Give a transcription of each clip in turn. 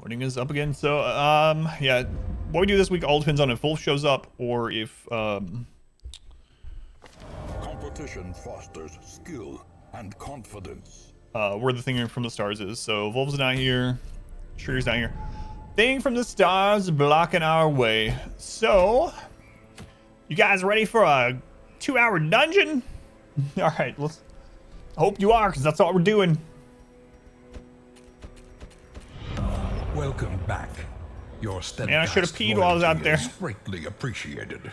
Recording is up again. So, yeah, what we do this week all depends on if Wolf shows up or if, Competition fosters skill and confidence. where the thing from the stars is. So, Wolf's not here. Shreer's not here. Thing from the stars blocking our way. So, you guys ready for a 2-hour dungeon? All right, let's. I hope you are, because that's all we're doing. Welcome back. Your steadfast Man, I should have peed while I was out there. is greatly appreciated.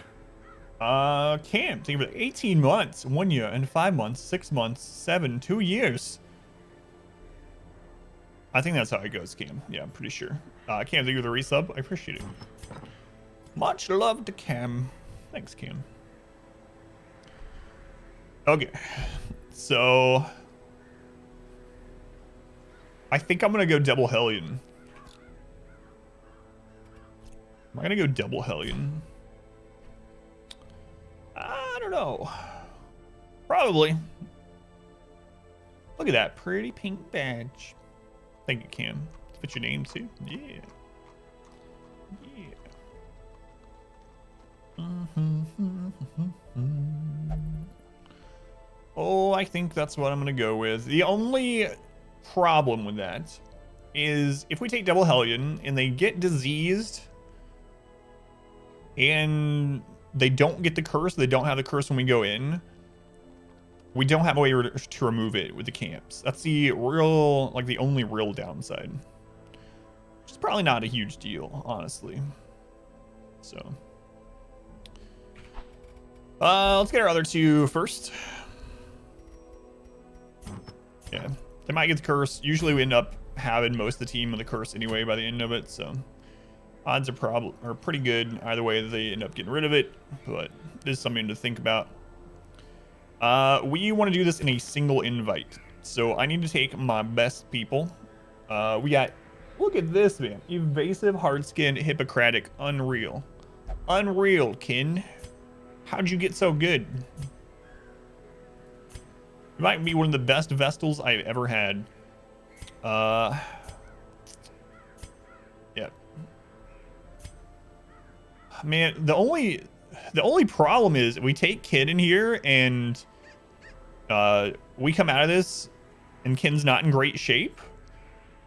Cam, thank you for 18 months, 1 year, and 5 months, 6 months, 7, 2 years. I think that's how it goes, Cam. Yeah, I'm pretty sure. Cam, thank you for the resub. I appreciate it. Much love to Cam. Thanks, Cam. Okay, so I think I'm gonna go double Hellion. Am I gonna go double Hellion? I don't know. Probably. Look at that pretty pink badge. Thank you, Cam. Fit your name too. Yeah. Yeah. Oh, I think that's what I'm gonna go with. The only problem with that is if we take double Hellion and they get diseased and they don't get the curse, they don't have the curse when we go in, we don't have a way to remove it with the camps. That's the real, like the only real downside. Which is probably not a huge deal, honestly. So, let's get our other two first. Yeah, they might get the curse. Usually we end up having most of the team with the curse anyway by the end of it, so odds are pretty good either way that they end up getting rid of it, but it is something to think about. We want to do this in a single invite, so I need to take my best people. We got, look at this, man. Evasive, hard-skinned, Hippocratic, unreal. Unreal, kin. How'd you get so good? You might be one of the best Vestals I've ever had. Yeah. Man, the only problem is we take Kin in here and we come out of this and Kin's not in great shape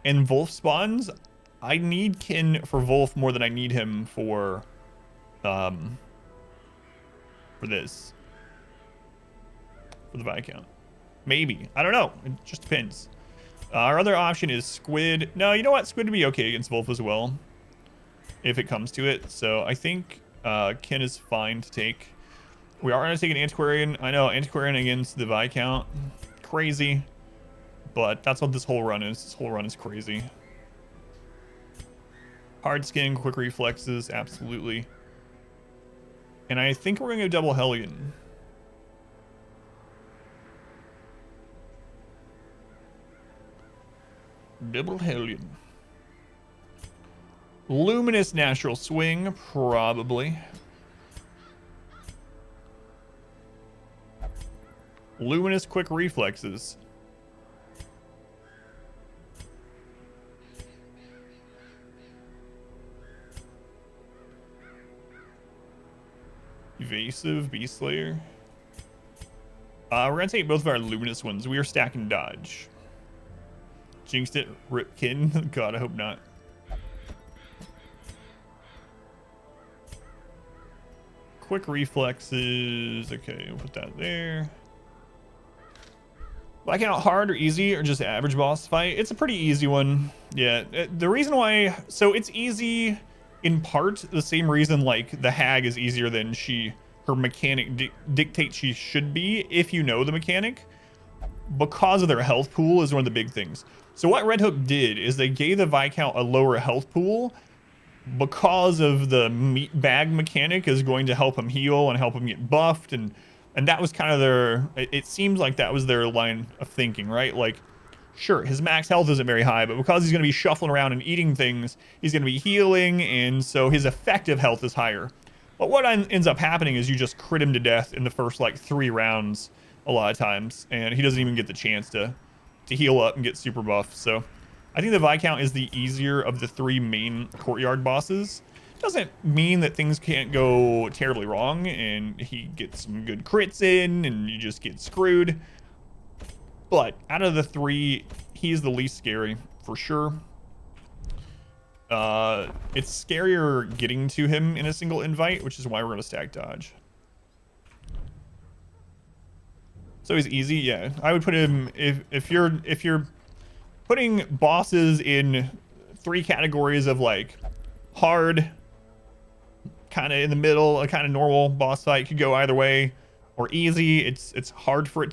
and Wolf spawns. I need Kin for Wolf more than I need him for this. For the Viscount. Maybe. I don't know. It just depends. Our other option is Squid. No, you know what? Squid would be okay against Wolf as well, if it comes to it. So I think Kin is fine to take. We are going to take an Antiquarian. I know, Antiquarian against the Viscount. Crazy. But that's what this whole run is. This whole run is crazy. Hard skin, quick reflexes, absolutely. And I think we're going to go double Hellion. Double Hellion. Luminous natural swing, probably. Luminous quick reflexes. Evasive, Beast Slayer. We're gonna take both of our luminous ones. We are stacking dodge. Jinxed it, rip Kin. God, I hope not. Quick reflexes. Okay, we'll put that there. Blackout hard or easy or just average boss fight? It's a pretty easy one. Yeah, the reason why, so it's easy in part the same reason like the hag is easier than her mechanic dictates she should be if you know the mechanic, because of their health pool is one of the big things. So what Redhook did is they gave the Viscount a lower health pool because of the meat bag mechanic is going to help him heal and help him get buffed, and that was kind of their, it seems like that was their line of thinking, right? Like, sure, his max health isn't very high, but because he's going to be shuffling around and eating things, he's going to be healing, and so his effective health is higher. But what ends up happening is you just crit him to death in the first like 3 rounds a lot of times, and he doesn't even get the chance to heal up and get super buff. So I think the Viscount is the easier of the 3 main courtyard bosses. Doesn't mean that things can't go terribly wrong and he gets some good crits in and you just get screwed. But out of the 3, he's the least scary for sure. It's scarier getting to him in a single invite, which is why we're going to stack dodge. So he's easy, yeah. I would put him if you're putting bosses in 3 categories of like hard, kind of in the middle, a kind of normal boss fight could go either way, or easy. It's hard for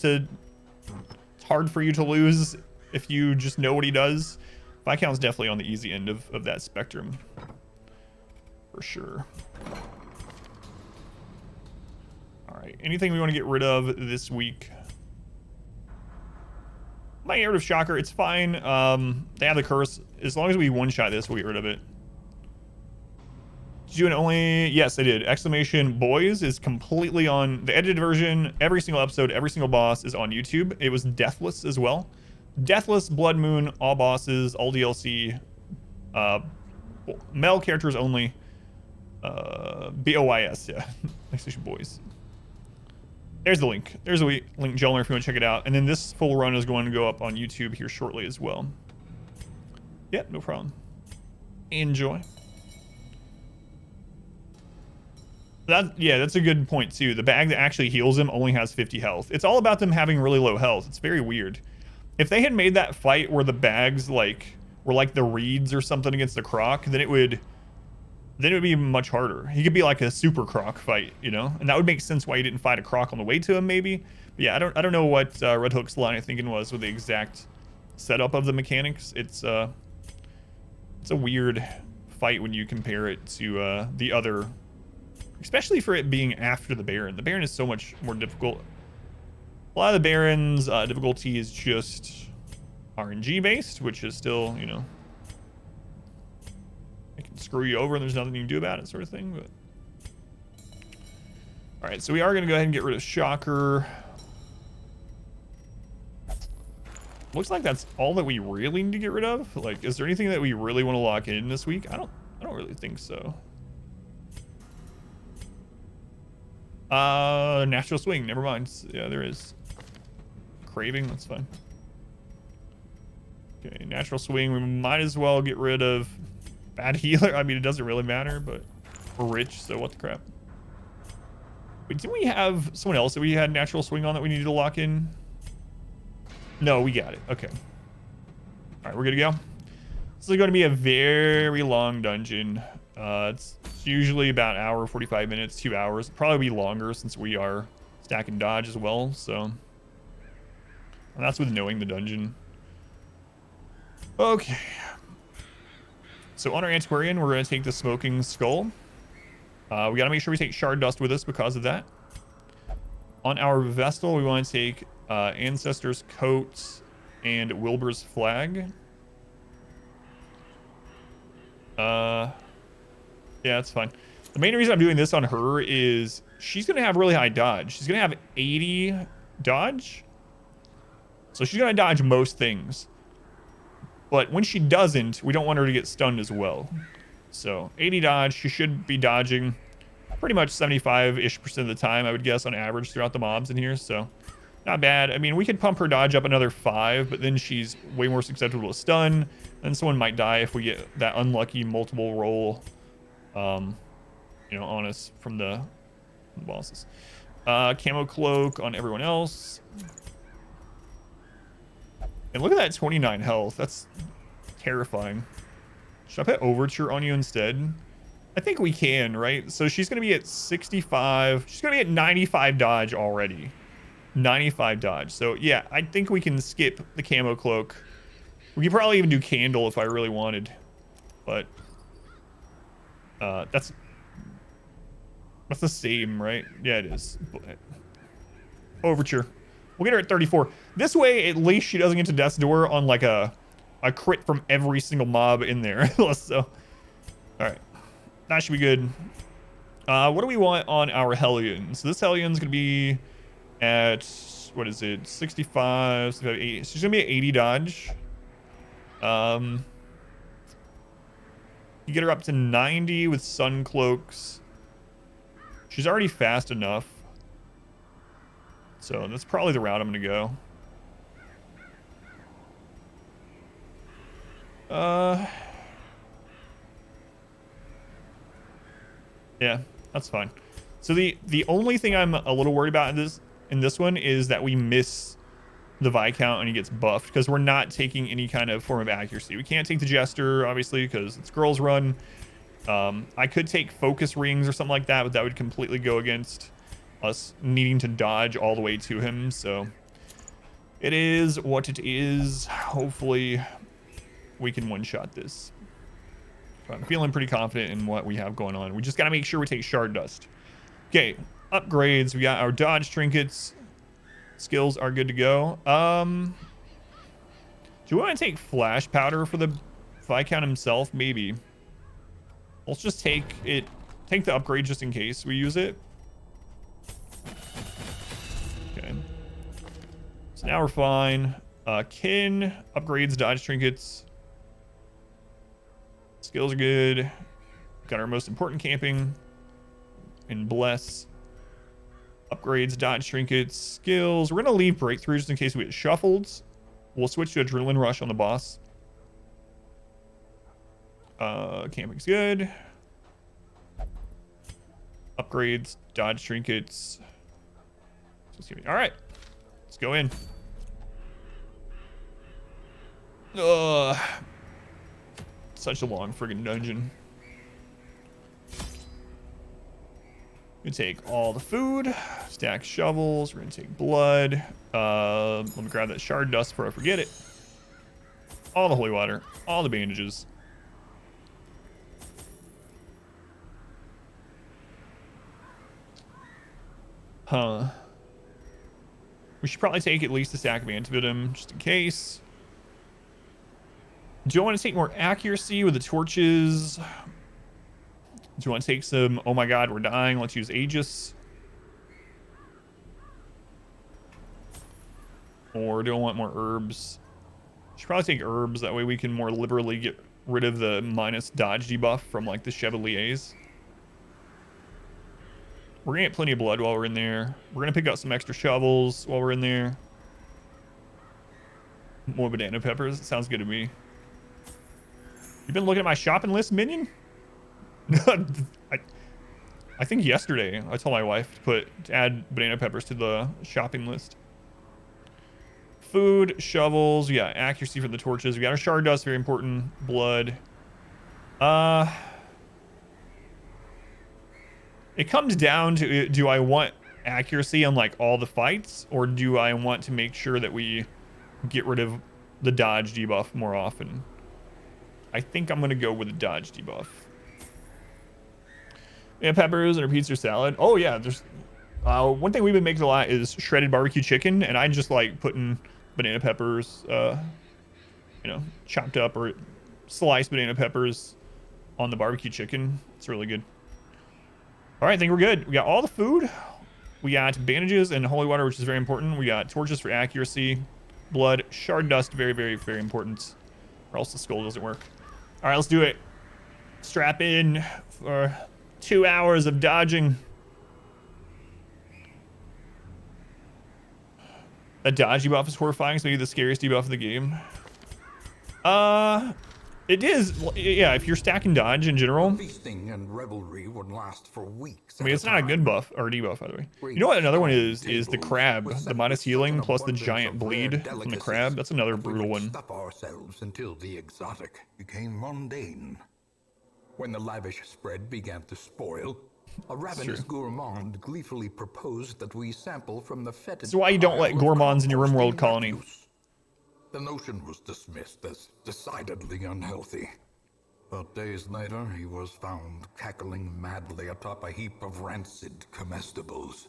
you to lose if you just know what he does. Viscount's definitely on the easy end of that spectrum for sure. All right, anything we want to get rid of this week? Might get rid of Shocker. It's fine. They have the curse. As long as we one-shot this, we'll get rid of it. Did you only? Yes, I did. Exclamation Boys is completely on the edited version. Every single episode, every single boss is on YouTube. It was deathless as well. Deathless, Blood Moon, all bosses, all DLC, male characters only. BOYS, yeah. Exclamation Boys. There's the link. There's the link, Joelner, if you want to check it out. And then this full run is going to go up on YouTube here shortly as well. Yep, no problem. Enjoy. That's a good point too. The bag that actually heals him only has 50 health. It's all about them having really low health. It's very weird. If they had made that fight where the bags like were like the reeds or something against the Croc, then it would be much harder. He could be like a super Croc fight, you know, and that would make sense why he didn't fight a Croc on the way to him, maybe. But yeah, I don't know what Redhook's line of thinking was with the exact setup of the mechanics. It's a weird fight when you compare it to the other, especially for it being after the Baron. The Baron is so much more difficult. A lot of the Baron's difficulty is just RNG based, which is still, you know, it can screw you over and there's nothing you can do about it, sort of thing. But all right, so we are going to go ahead and get rid of Shocker. Looks like that's all that we really need to get rid of. Like, is there anything that we really want to lock in this week? I don't really think so. Natural Swing, never mind. Yeah, there is. Craving, that's fine. Okay, Natural Swing, we might as well get rid of Bad Healer. I mean, it doesn't really matter, but we're rich, so what the crap. Wait, didn't we have someone else that we had Natural Swing on that we needed to lock in? No, we got it. Okay. All right, we're good to go. This is going to be a very long dungeon. It's usually about an hour, 45 minutes, 2 hours. Probably be longer since we are stacking dodge as well. So, and that's with knowing the dungeon. Okay. So on our Antiquarian, we're going to take the Smoking Skull. We got to make sure we take Shard Dust with us because of that. On our Vestal, we want to take Ancestor's Coat and Wilbur's Flag. Yeah, that's fine. The main reason I'm doing this on her is she's going to have really high dodge. She's going to have 80 dodge. So she's going to dodge most things. But when she doesn't, we don't want her to get stunned as well. So 80 dodge, she should be dodging pretty much 75-ish% of the time, I would guess, on average throughout the mobs in here. So not bad. I mean, we could pump her dodge up another 5, but then she's way more susceptible to stun. Then someone might die if we get that unlucky multiple roll, you know, on us from the bosses. Camo Cloak on everyone else. And look at that 29 health. That's terrifying. Should I put Overture on you instead? I think we can, right? So she's going to be at 65. She's going to be at 95 dodge already. 95 dodge. So yeah, I think we can skip the Camo Cloak. We could probably even do Candle if I really wanted. But that's the same, right? Yeah, it is. Overture. We'll get her at 34. This way, at least she doesn't get to Death's Door on like a crit from every single mob in there. So, all right. That should be good. What do we want on our Hellion? So this Hellion's going to be at, what is it, 65, 80. She's going to be at 80 dodge. You get her up to 90 with sun cloaks. She's already fast enough. So that's probably the route I'm going to go. Yeah, that's fine. So the only thing I'm a little worried about in this one is that we miss the Viscount and he gets buffed because we're not taking any kind of form of accuracy. We can't take the Jester, obviously, because it's girls run. I could take focus rings or something like that, but that would completely go against us needing to dodge all the way to him. So it is what it is. Hopefully we can one-shot this. But I'm feeling pretty confident in what we have going on. We just got to make sure we take Shard Dust. Okay, upgrades. We got our dodge trinkets. Skills are good to go. Do we want to take flash powder for the Viscount himself? Maybe. Let's just take the upgrade just in case we use it. Okay. So now we're fine. Kin upgrades, dodge trinkets. Skills are good. Got our most important camping and bless. Upgrades, dodge trinkets, skills. We're gonna leave breakthrough just in case we get shuffled. We'll switch to adrenaline rush on the boss. Camping's good. Upgrades, dodge trinkets. All right, let's go in. Such a long friggin' dungeon. We take all the food, stack shovels. We're gonna take blood. Let me grab that shard dust before I forget it. All the holy water, all the bandages. Huh. We should probably take at least a stack of antivenom just in case. Do you want to take more accuracy with the torches? Do you want to take some, oh my god, we're dying, let's use Aegis? Or do I want more herbs? Should probably take herbs, that way we can more liberally get rid of the minus dodge debuff from like the Chevaliers. We're gonna get plenty of blood while we're in there. We're gonna pick up some extra shovels while we're in there. More banana peppers, sounds good to me. You've been looking at my shopping list, minion? I think yesterday I told my wife to add banana peppers to the shopping list. Food, shovels, yeah, accuracy for the torches. We got our shard dust, very important. Blood. It comes down to, do I want accuracy on like all the fights, or do I want to make sure that we get rid of the dodge debuff more often? I think I'm gonna go with the dodge debuff. Yeah, peppers and a pizza salad. Oh yeah, there's one thing we've been making a lot is shredded barbecue chicken, and I just like putting banana peppers, you know, chopped up or sliced banana peppers on the barbecue chicken. It's really good. All right, I think we're good. We got all the food. We got bandages and holy water, which is very important. We got torches for accuracy, blood, shard dust, very, very, very important, or else the skull doesn't work. All right, let's do it. Strap in for 2 hours of dodging. That dodge debuff is horrifying. It's maybe the scariest debuff of the game. It is, yeah, if you're stacking dodge in general. Feasting and revelry would last for weeks. I mean, it's not a good buff, or debuff, by the way. You know what another one is the crab. The minus healing plus the giant bleed from the crab. That's another brutal one. Stuff ourselves until the exotic became mundane. When the lavish spread began to spoil, a ravenous gourmand gleefully proposed that we sample from the fetid. That's why you don't let gourmands in your RimWorld colony. The notion was dismissed as decidedly unhealthy. But days later, he was found cackling madly atop a heap of rancid comestibles,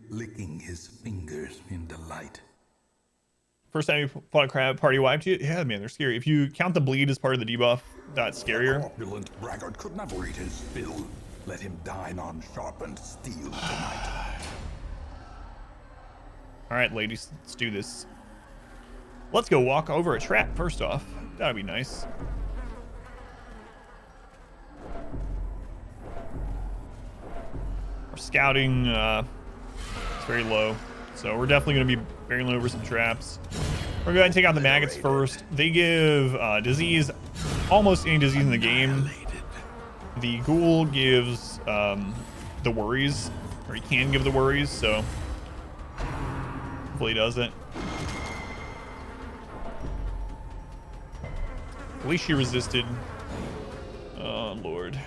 licking his fingers in delight. First time you fought a crab, party wiped you? Yeah, man, they're scary. If you count the bleed as part of the debuff, that's scarier. The opulent braggart could never eat his fill. Let him dine on sharpened steel tonight. All right, ladies, let's do this. Let's go walk over a trap first off. That'd be nice. Our scouting is very low, so we're definitely going to be barreling over some traps. We're going to take out the maggots first. They give disease, almost any disease in the game. The ghoul gives the worries, or he can give the worries, so hopefully he doesn't. At least she resisted. Oh, Lord.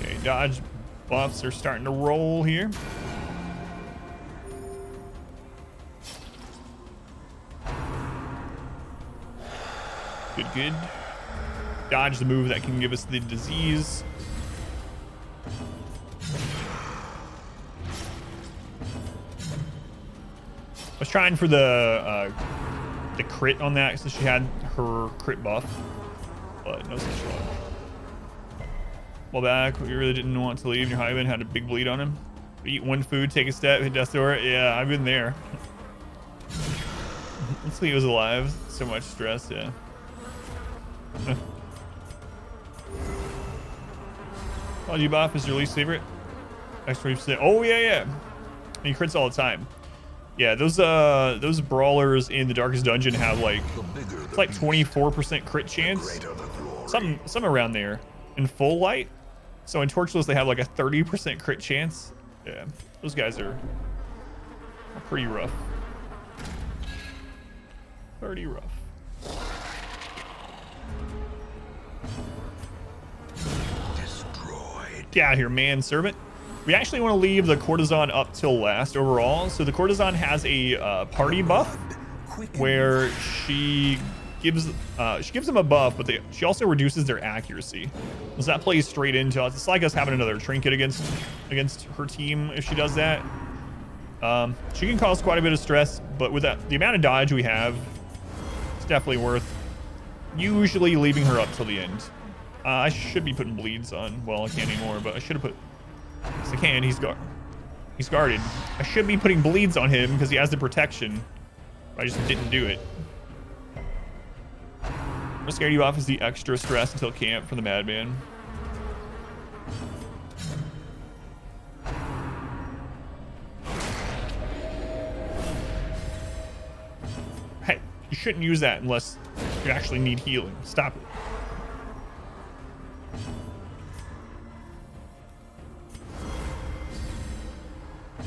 Okay, dodge buffs are starting to roll here. Good, good. Dodge the move that can give us the disease. I was trying for the crit on that since she had her crit buff, but no such luck. Well, back, we really didn't want to leave. Your Hyven had a big bleed on him. Eat one food, take a step, hit death door. Yeah, I've been there. Let's see, he was alive. So much stress, yeah. Quality buff is your least favorite. Extra. Oh yeah, yeah. He crits all the time. Yeah, those brawlers in the Darkest Dungeon have like it's like 24% crit chance, something around there in full light. So in Torchless they have like a 30% crit chance. Yeah, those guys are pretty rough. Pretty rough. Destroyed. Get out of here, man servant. We actually want to leave the courtesan up till last overall. So the courtesan has a party buff where she gives them a buff, but she also reduces their accuracy. So that plays straight into us. It's like us having another trinket against her team if she does that. She can cause quite a bit of stress, but with the amount of dodge we have, it's definitely worth usually leaving her up till the end. I should be putting bleeds on. Well, I can't anymore, but I should have put. Yes, I can. He's guarded. I should be putting bleeds on him because he has the protection. I just didn't do it. What scared you off is the extra stress until camp for the madman. Hey, you shouldn't use that unless you actually need healing. Stop it.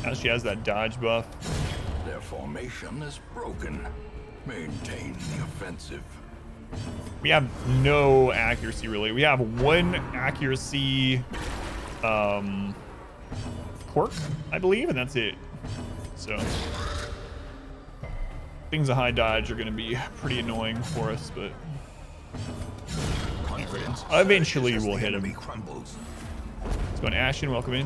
Now she has that dodge buff. Their formation is broken. Maintain the offensive. We have no accuracy really. We have one accuracy quirk, I believe, and that's it. So things of high dodge are going to be pretty annoying for us, but eventually we'll hit him. Let's go on Ashen, welcome in.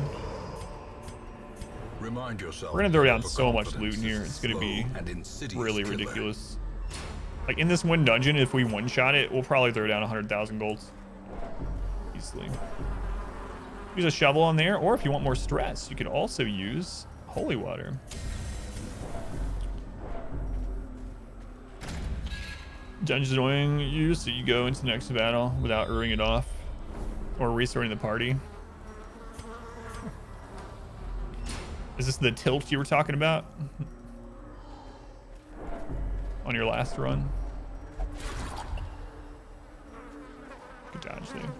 Remind yourself. We're gonna throw down so much loot in here. It's gonna be really ridiculous. Like in this one dungeon, if we one-shot it, we'll probably throw down 100,000 golds easily. Use a shovel on there, or if you want more stress, you can also use holy water. Dungeon's annoying you, so you go into the next battle without urging it off or restarting the party. Is this the tilt you were talking about? On your last run? Good dodge there.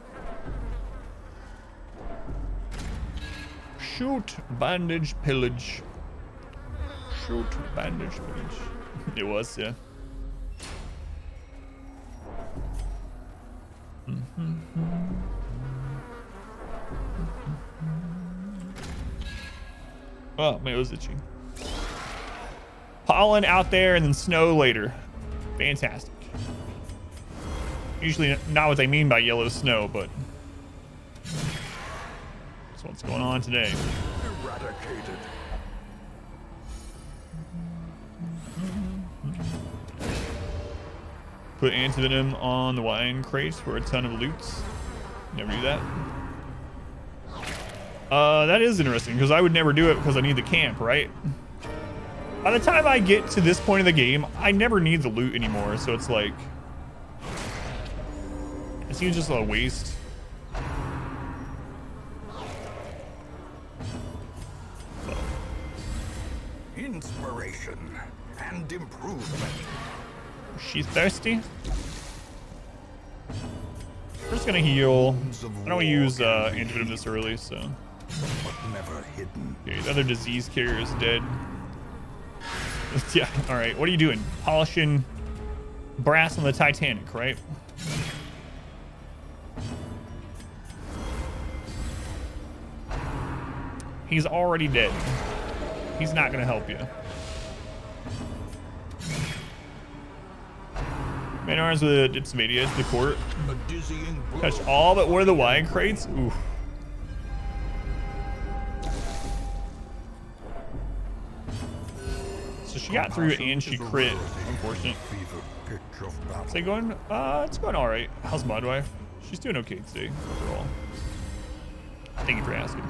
Shoot, bandage, pillage. Shoot, bandage, pillage. It was, yeah. Oh, my nose itching. Pollen out there and then snow later. Fantastic. Usually not what they mean by yellow snow, but that's what's going on today. Eradicated. Put antivenom on the wine crate for a ton of loot. Never do that. That is interesting because I would never do it because I need the camp, right? By the time I get to this point of the game, I never need the loot anymore, so it's like... it seems just a waste. Inspiration and improvement. She's thirsty. We're just gonna heal. I don't use antidote this early, so... but never hidden. Okay, the other disease carrier is dead. Yeah, alright, what are you doing? Polishing brass on the Titanic, right? He's already dead. He's not gonna help you. Man arms with Dipsomania to the court. Touch all but one of the wine crates. Oof. So she got through and she crit. Unfortunate. Is it going? It's going all right. How's Mudwife? She's doing okay today overall. Thank you for asking.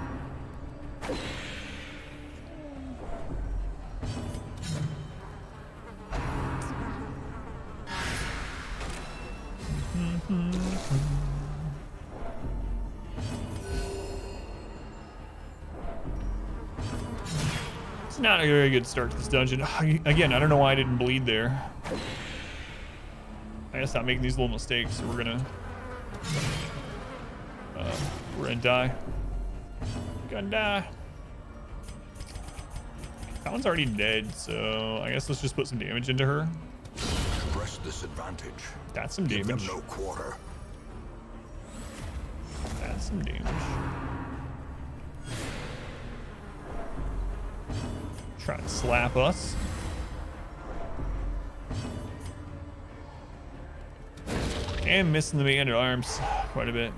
It's not a very good start to this dungeon. Again, I don't know why I didn't bleed there. I gotta stop making these little mistakes, or we're gonna die. We're gonna die. That one's already dead, so I guess let's just put some damage into her. Press this advantage. That's some damage. Give them no quarter. That's some damage. Try to slap us. And missing the man at arms quite a bit.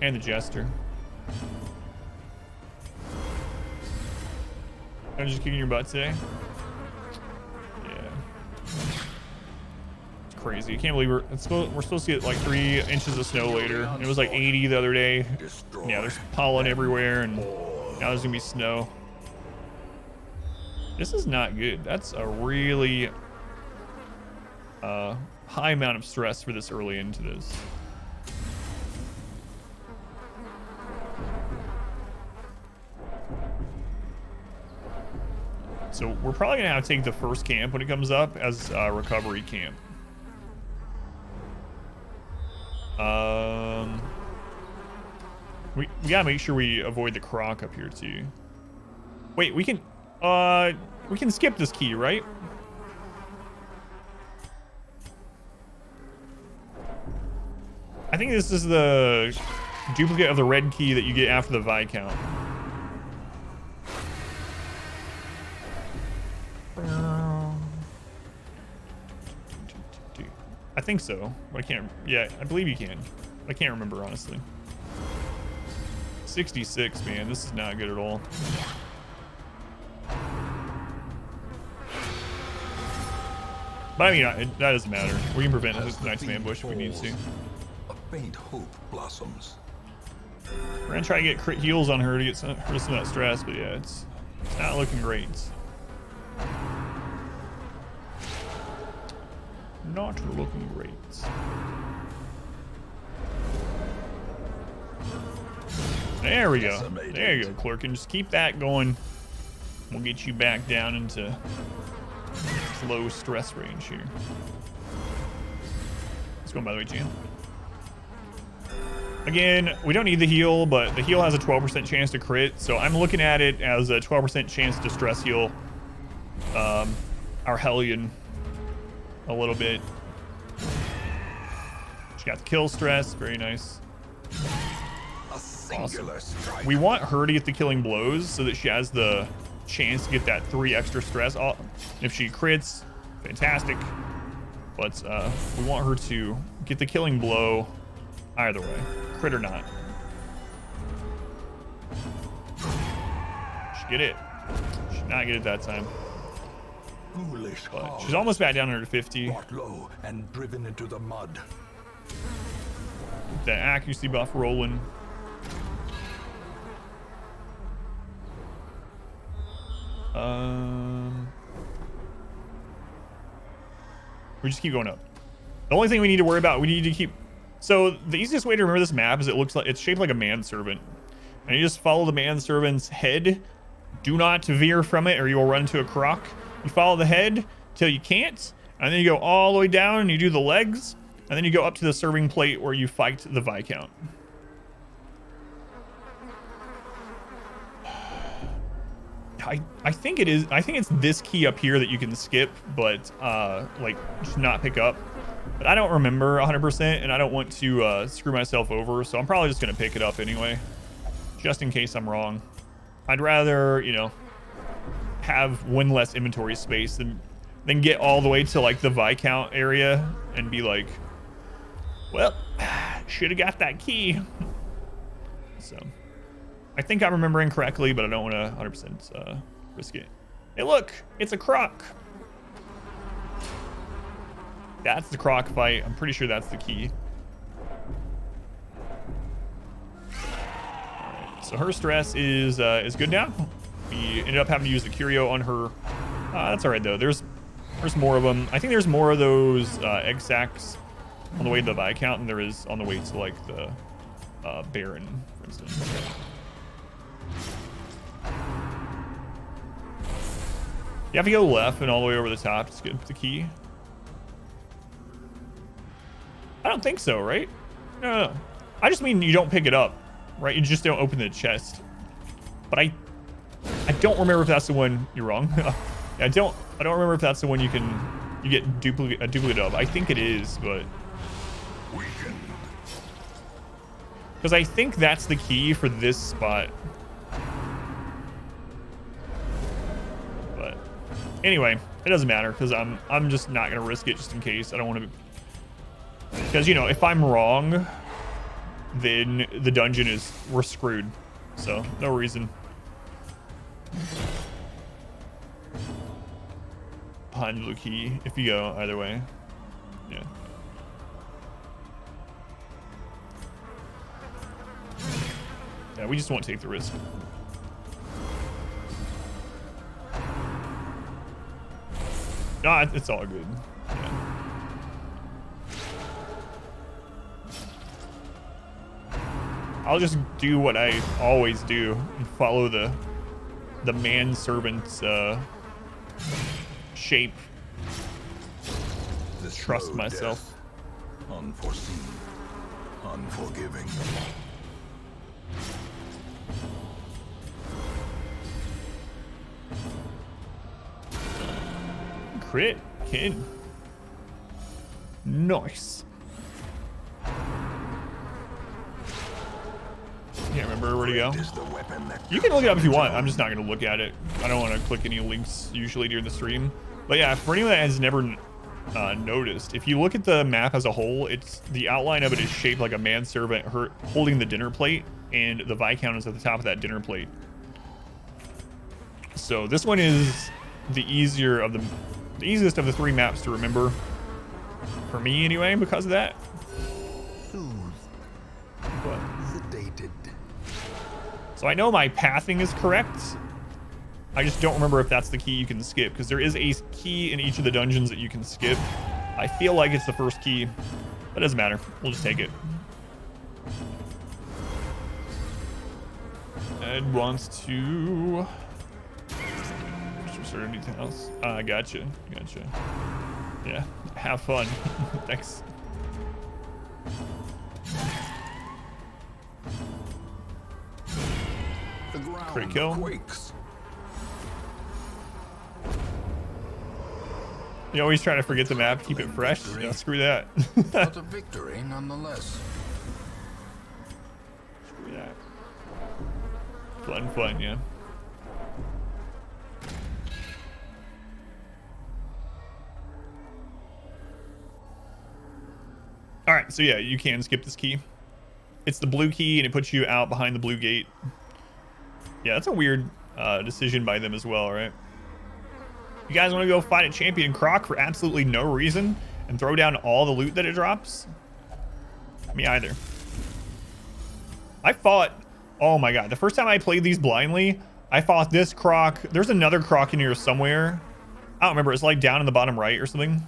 And the jester. I'm just kicking your butt today. Yeah. It's crazy. I can't believe we're supposed to get like 3 inches of snow later. And it was like 80 the other day. Yeah, there's pollen everywhere, and now there's gonna be snow. This is not good. That's a really high amount of stress for this early into this. So we're probably gonna have to take the first camp when it comes up as a recovery camp. We gotta make sure we avoid the croc up here too. Wait, we can skip this key, right? I think this is the duplicate of the red key that you get after the Viscount. I think so, but I can't. Yeah, I believe you can. I can't remember, honestly. 66, man. This is not good at all. But I mean, that doesn't matter. We can prevent this Knight's ambush if we need to. A faint hope blossoms. We're gonna try to get crit heals on her to get some of that stress, but yeah, it's not looking great. Not looking great. There we go. There you go, Clerkin. Just keep that going. We'll get you back down into low stress range here. What's going by the way, Jan? Again, we don't need the heal, but the heal has a 12% chance to crit, so I'm looking at it as a 12% chance to stress heal our Hellion a little bit. She got the kill stress, very nice. Awesome. We want her to get the killing blows so that she has the chance to get that 3 extra stress. If she crits, fantastic. But we want her to get the killing blow either way, crit or not. She get it. She did not get it that time. But she's almost back down under 50. Brought low and driven into the mud. The accuracy buff rolling. We just keep going up. The only thing we need to worry about, we need to keep... So the easiest way to remember this map is it looks like it's shaped like a manservant. And you just follow the manservant's head. Do not veer from it or you will run into a croc. You follow the head till you can't. And then you go all the way down and you do the legs. And then you go up to the serving plate where you fight the Viscount. I think it is. I think it's this key up here that you can skip, but like just not pick up. But I don't remember 100%, and I don't want to screw myself over, so I'm probably just gonna pick it up anyway, just in case I'm wrong. I'd rather, you know, have one less inventory space than get all the way to like the Viscount area and be like, well, should have got that key. So. I think I'm remembering correctly, but I don't want to 100% risk it. Hey, look, it's a croc. That's the croc fight. I'm pretty sure that's the key. All right, so her stress is good now. We ended up having to use the curio on her. That's all right though. There's more of them. I think there's more of those egg sacs on the way to the Viscount than there is on the way to like the Baron, for instance. You have to go left and all the way over the top to get the key. I don't think so, right? No. I just mean you don't pick it up, right? You just don't open the chest. But I don't remember if that's the one. You're wrong. I don't remember if that's the one you get a duplicate of. I think it is, but because I think that's the key for this spot. Anyway, it doesn't matter because I'm just not gonna risk it just in case. I don't want to, because you know if I'm wrong, then the dungeon we're screwed. So no reason. Behind the blue key if you go either way. Yeah. Yeah, we just won't take the risk. No, it's all good. Yeah. I'll just do what I always do and follow the manservant's shape. This trust myself. Death, unforeseen, unforgiving. Crit kid. Nice. Can't remember where to go. You can look it up if you want. I'm just not going to look at it. I don't want to click any links usually during the stream. But yeah, for anyone that has never noticed, if you look at the map as a whole, the outline of it is shaped like a manservant holding the dinner plate, and the Viscount is at the top of that dinner plate. So this one is the easiest of the three maps to remember for me anyway because of that. But, so I know my pathing is correct. I just don't remember if that's the key you can skip because there is a key in each of the dungeons that you can skip. I feel like it's the first key, but it doesn't matter. We'll just take it. Ed wants to or anything else. Gotcha. Yeah, have fun. Thanks. The ground Crit kill. quakes. You always try to forget the map, keep it fresh. Yeah, screw that. But a victory nonetheless. Screw that. Fun, yeah. All right, so yeah, you can skip this key. It's the blue key, and it puts you out behind the blue gate. Yeah, that's a weird decision by them as well, right? You guys want to go fight a champion croc for absolutely no reason and throw down all the loot that it drops? Me either. I fought, oh my god, the first time I played these blindly, I fought this croc. There's another croc in here somewhere. I don't remember. It's like down in the bottom right or something.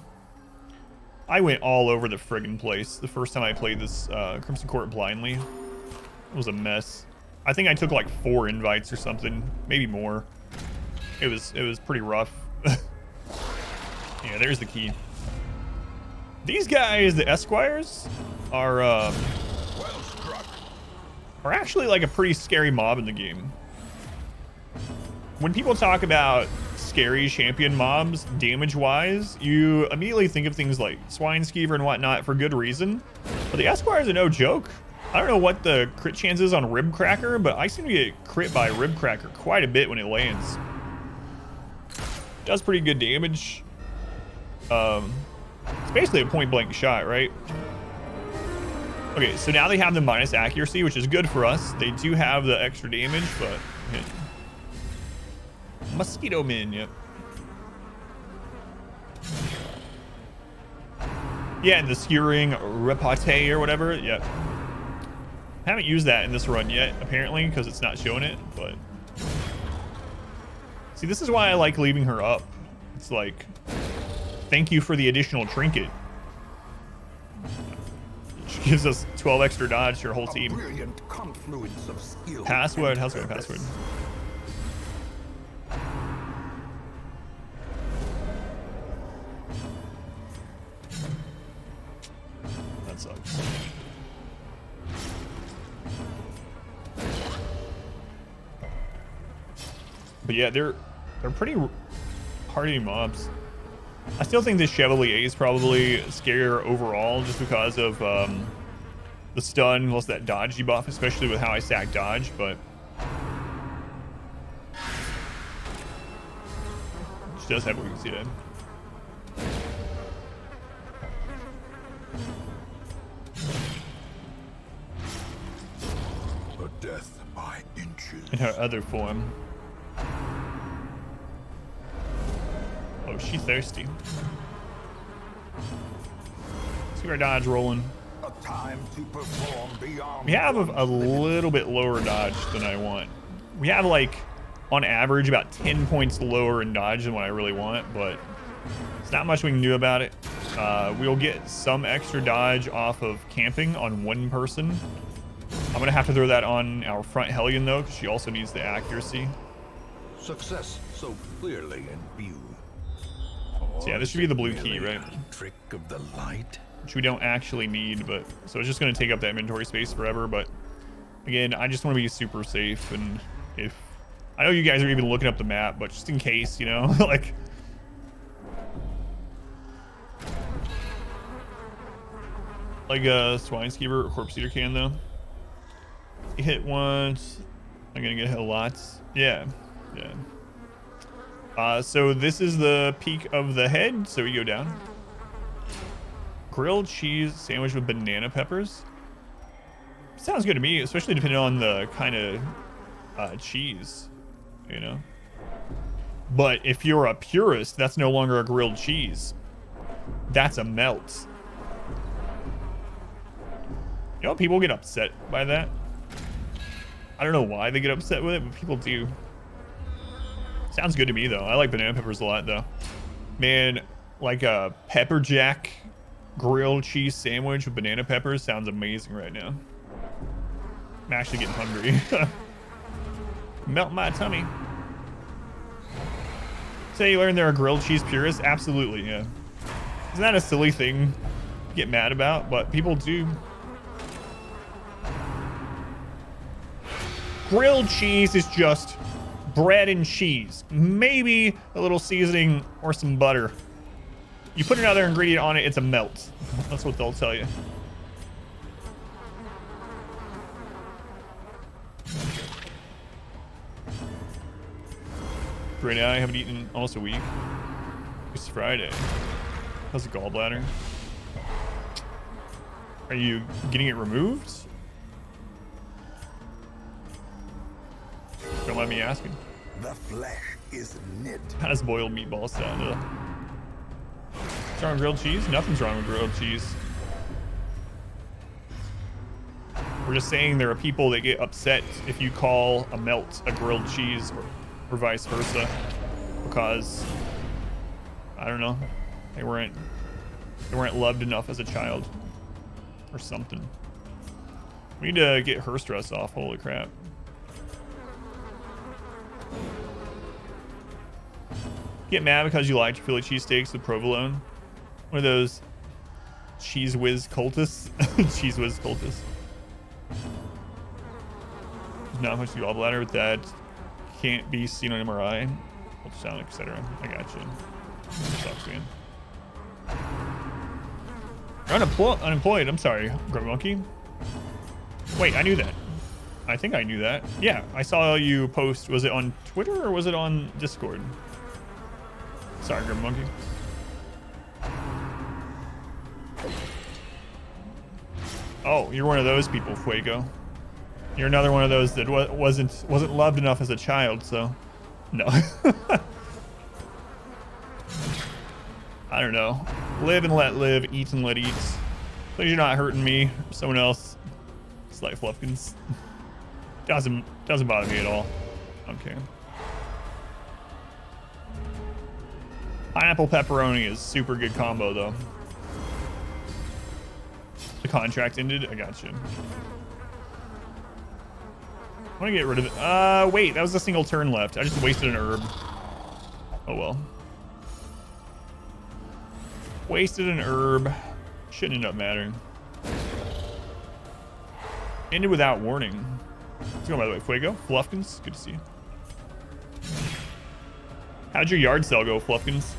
I went all over the friggin' place the first time I played this Crimson Court blindly. It was a mess. I think I took like 4 invites or something, maybe more. It was pretty rough. Yeah, there's the key. These guys, the Esquires, are actually like a pretty scary mob in the game. When people talk about scary champion mobs, damage-wise, you immediately think of things like Swineskeever and whatnot for good reason. But the Esquires are no joke. I don't know what the crit chance is on Ribcracker, but I seem to get crit by Ribcracker quite a bit when it lands. Does pretty good damage. It's basically a point-blank shot, right? Okay, so now they have the minus accuracy, which is good for us. They do have the extra damage, but... Mosquito Min, yep. Yeah, and the skewering repartee or whatever, yep. Haven't used that in this run yet, apparently, because it's not showing it, but... See, this is why I like leaving her up. It's like, thank you for the additional trinket. She gives us 12 extra dodge to your whole team. Password, how's it going, password? That sucks. But yeah, they're pretty hardy mobs. I still think this Chevalier is probably scarier overall just because of the stun plus that dodge debuff, especially with how I stack dodge, but she does have weakness, yeah. A death by inches. In her other form. Oh, she's thirsty. Let's get our dodge rolling. A time to perform beyond. We have a little bit lower dodge than I want. We have like, on average, about 10 points lower in dodge than what I really want, but it's not much we can do about it. We'll get some extra dodge off of camping on one person. I'm gonna have to throw that on our front Hellion though, because she also needs the accuracy. Success so clearly in view. So yeah, this should be the blue key, right? Trick of the light. Which we don't actually need, but so it's just going to take up that inventory space forever. But again, I just want to be super safe, and if I know you guys are even looking up the map, but just in case, you know, like a Swineskeever or Corpse Eater can though. You hit once, I'm gonna get hit lots. Yeah. So this is the peak of the head, so we go down. Grilled cheese sandwich with banana peppers. Sounds good to me, especially depending on the kind of cheese, you know. But if you're a purist, that's no longer a grilled cheese. That's a melt. You know, people get upset by that. I don't know why they get upset with it, but people do. Sounds good to me, though. I like banana peppers a lot, though. Man, like a pepper jack grilled cheese sandwich with banana peppers sounds amazing right now. I'm actually getting hungry. Melt my tummy. Say you learned they're a grilled cheese purist? Absolutely, yeah. Isn't that a silly thing to get mad about? But people do. Grilled cheese is just bread and cheese, maybe a little seasoning or some butter. You put another ingredient on it, it's a melt. That's what they'll tell you. Right now I haven't eaten almost a week. It's Friday. How's the gallbladder? Are you getting it removed? Don't mind me asking. The flesh is knit. How does boiled meatball sound? What's wrong with grilled cheese? Nothing's wrong with grilled cheese. We're just saying there are people that get upset if you call a melt a grilled cheese or vice versa, because I don't know, they weren't loved enough as a child or something. We need to get her stress off. Holy crap. Get mad because you liked Philly cheesesteaks with provolone. One of those cheese whiz cultists. Cheese whiz cultists. Not much gallbladder that can't be seen on MRI, ultrasound, etc. I got you. Sucks, man. You're unemployed. I'm sorry, Grub Monkey. Wait, I knew that. I think I knew that. Yeah, I saw you post. Was it on Twitter or was it on Discord? Sorry, Grub Monkey. Oh, you're one of those people, Fuego. You're another one of those that wasn't loved enough as a child, so no. I don't know. Live and let live, eat and let eat. Please, you're not hurting me. Someone else. Slight Fluffkins. Doesn't bother me at all. Okay. Pineapple pepperoni is super good combo though. The contract ended. I got you. I want to get rid of it. Wait, that was a single turn left. I just wasted an herb. Oh well. Wasted an herb. Shouldn't end up mattering. Ended without warning. Let's go, by the way. Fuego, Fluffkins, good to see you. How'd your yard sale go, Fluffkins?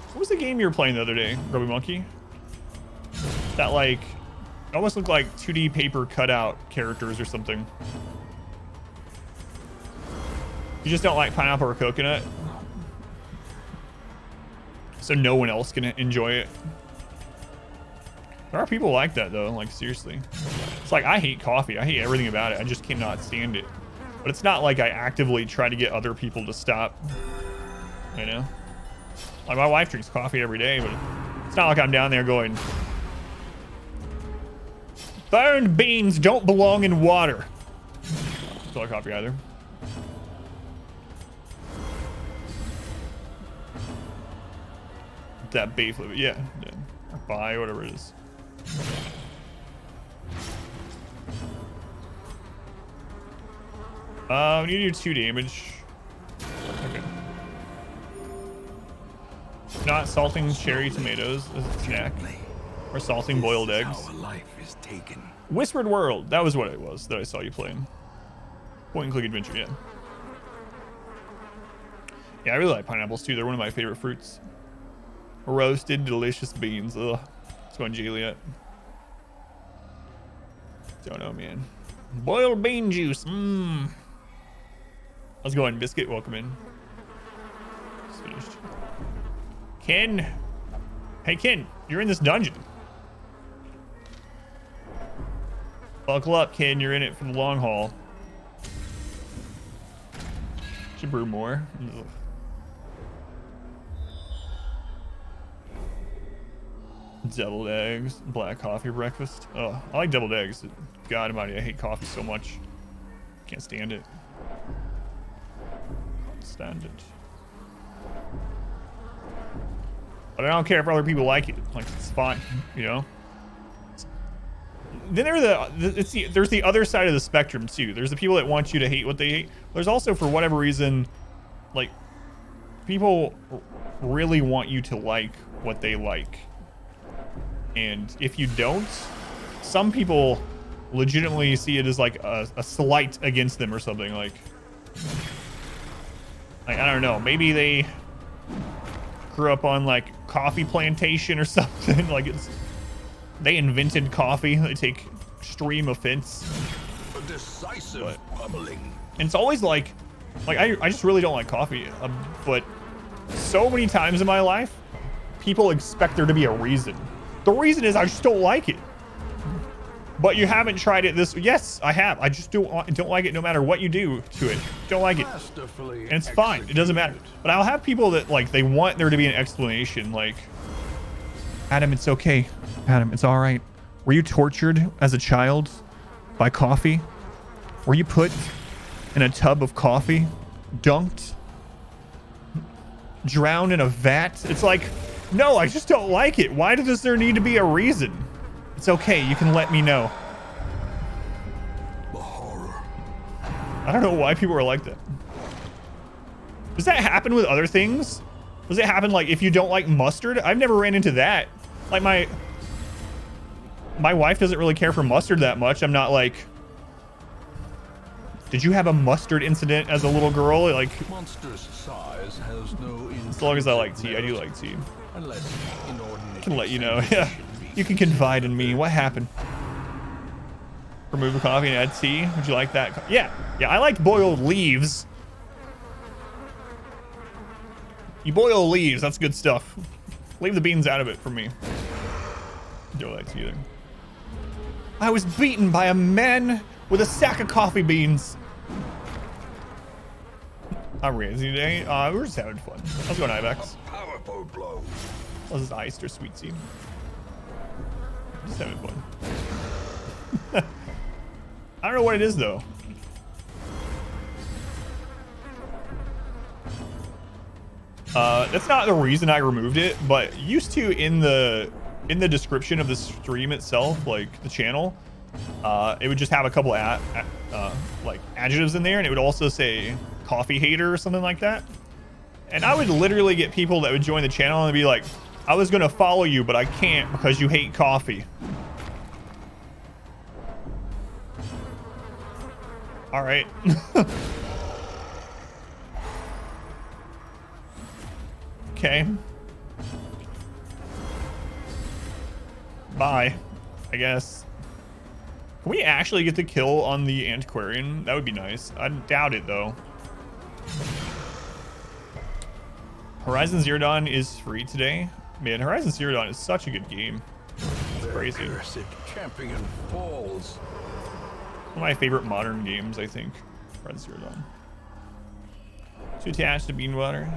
What was the game you were playing the other day, Grubby Monkey? That, like, almost looked like 2D paper cutout characters or something. You just don't like pineapple or coconut? So no one else can enjoy it? There are people like that, though. Like, seriously. It's like, I hate coffee. I hate everything about it. I just cannot stand it. But it's not like I actively try to get other people to stop. You know? Like, my wife drinks coffee every day, but it's not like I'm down there going, burned beans don't belong in water. Don't like coffee either. That bay flavor, yeah. Or buy, whatever it is. We need to do 2 damage. Okay. Not salting cherry tomatoes as a snack. Or salting boiled eggs. Whispered World, that was what it was that I saw you playing. Point and click adventure, yeah. Yeah, I really like pineapples too. They're one of my favorite fruits. Roasted delicious beans. Ugh. Let's go on Juliet. Don't know, man. Boiled bean juice. Mmm. Let's go on Biscuit. Welcome in. It's finished. Ken. Hey, Ken. You're in this dungeon. Buckle up, Ken. You're in it for the long haul. Should brew more. Ugh. Deviled eggs, black coffee breakfast. Oh, I like deviled eggs. God almighty, I hate coffee so much. Can't stand it. Can't stand it. But I don't care if other people like it. Like, it's fine, you know? Then there's the other side of the spectrum too. There's the people that want you to hate what they hate. There's also, for whatever reason, like, people really want you to like what they like. And if you don't, some people legitimately see it as like a slight against them or something. Like, I don't know, maybe they grew up on like coffee plantation or something. Like, they invented coffee. They take extreme offense. A decisive bubbling. And it's always like I just really don't like coffee. But so many times in my life, people expect there to be a reason. The reason is I just don't like it. But you haven't tried it this... Yes, I have. I just don't like it no matter what you do to it. Don't like it. And it's fine. It doesn't matter. But I'll have people that, like, they want there to be an explanation. Like, Adam, it's okay. Adam, it's all right. Were you tortured as a child by coffee? Were you put in a tub of coffee, dunked, drowned in a vat? It's like, no, I just don't like it. Why does there need to be a reason? It's okay. You can let me know. The horror. I don't know why people are like that. Does that happen with other things? Does it happen like if you don't like mustard? I've never ran into that. Like my wife doesn't really care for mustard that much. I'm not like, did you have a mustard incident as a little girl? Like, Monster's size has no as long as I like tea, I do like tea. Unless I can let you know. Yeah, you can confide in me. What happened? Remove the coffee and add tea. Would you like that? Yeah, yeah. I like boiled leaves. You boil leaves. That's good stuff. Leave the beans out of it for me. Don't like tea either. I was beaten by a man with a sack of coffee beans. I'm Ramsey today. We're just having fun. How's it going, Ibex? Powerful blow. This is iced or sweet tea. Just having fun. I don't know what it is though. That's not the reason I removed it, but used to in the description of the stream itself, like the channel, it would just have a couple like adjectives in there, and it would also say coffee hater or something like that. And I would literally get people that would join the channel and be like, I was gonna follow you, but I can't because you hate coffee. All right. Okay. Bye, I guess. Can we actually get the kill on the antiquarian? That would be nice. I doubt it though. Horizon Zero Dawn is free today. Man, Horizon Zero Dawn is such a good game. It's crazy. Cursed champion falls. One of my favorite modern games, I think. Horizon Zero Dawn. Too attached to bean water.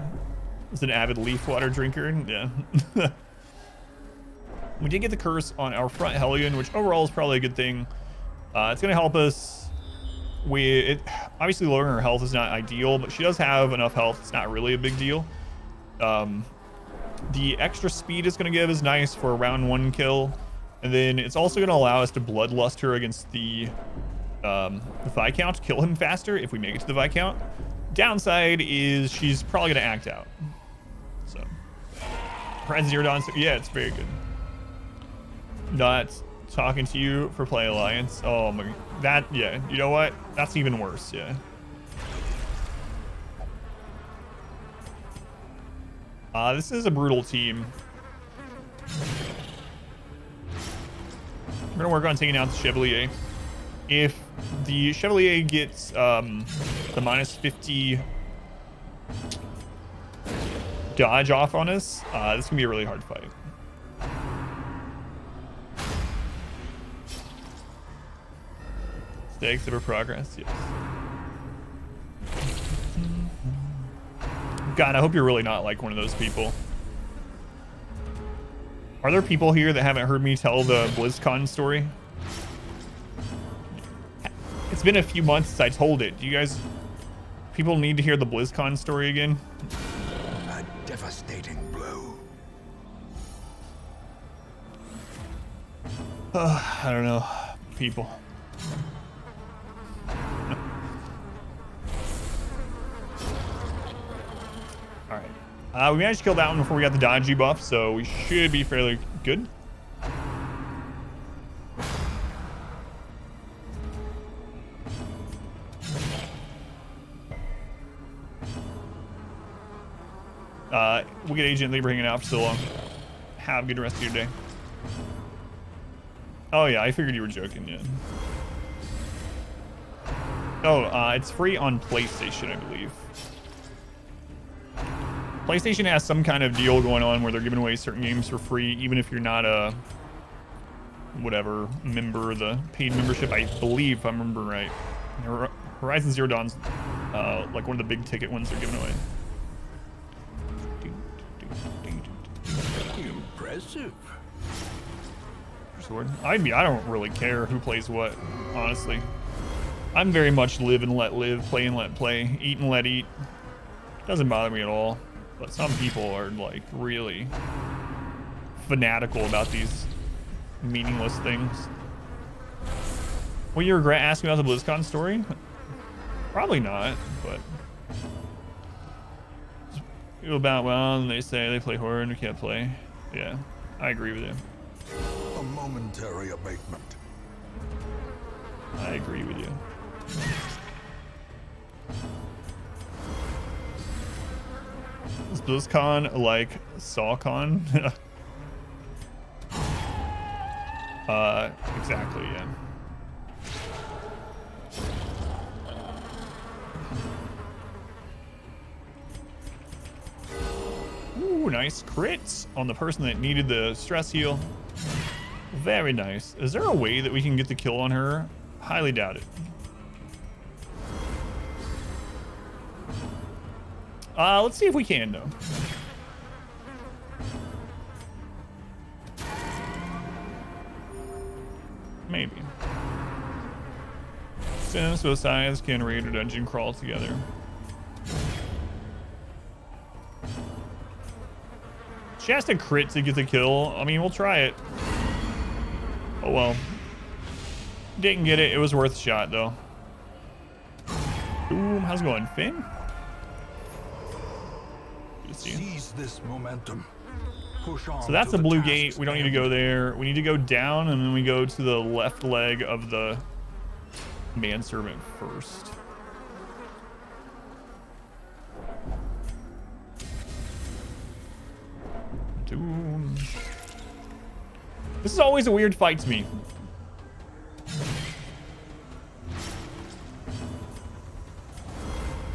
Is an avid leaf water drinker. Yeah. We did get the curse on our front Hellion, which overall is probably a good thing. It's going to help us with it. Obviously, lowering her health is not ideal, but she does have enough health. It's not really a big deal. The extra speed it's going to give is nice for a round 1 kill. And then it's also going to allow us to bloodlust her against the Viscount, kill him faster if we make it to the Viscount. Downside is she's probably going to act out. So, Horizon Zero Dawn, yeah, it's very good. Not talking to you for Play Alliance. Oh my, that, yeah, you know what? That's even worse, yeah. This is a brutal team. We're gonna work on taking out the Chevalier. If the Chevalier gets the minus 50 dodge off on us, this can be a really hard fight. Stay except for progress, yes. God, I hope you're really not like one of those people. Are there people here that haven't heard me tell the BlizzCon story? It's been a few months since I told it. Do you guys... People need to hear the BlizzCon story again? A devastating blow. I don't know. People. Alright. We managed to kill that one before we got the dodgy buff, so we should be fairly good. We'll get Agent Lieber hanging out for so long. Have a good rest of your day. Oh yeah, I figured you were joking, yeah. Oh, it's free on PlayStation, I believe. PlayStation has some kind of deal going on where they're giving away certain games for free, even if you're not a whatever member of the paid membership, I believe, if I remember right. Horizon Zero Dawn's like one of the big ticket ones they're giving away. Impressive. Sword. I don't really care who plays what, honestly. I'm very much live and let live, play and let play, eat and let eat. Doesn't bother me at all. But some people are like really fanatical about these meaningless things. Will you regret asking about the BlizzCon story? Probably not, but people about, well, they say they play horror and we can't play. Yeah, I agree with you. A momentary abatement. I agree with you. Is BlizzCon like SawCon? Exactly, yeah. Ooh, nice crits on the person that needed the stress heal. Very nice. Is there a way that we can get the kill on her? Highly doubt it. Let's see if we can, though. Maybe. Since both sides can raid or dungeon crawl together. She has to crit to get the kill. I mean, we'll try it. Oh well. Didn't get it. It was worth a shot, though. Ooh, how's it going, Finn? Good to see you. Seize this momentum. Push on. So that's the blue gate. tasks We don't need to ahead. go there. We need to go down, and then we go to the left leg of the manservant first. Doom. This is always a weird fight to me.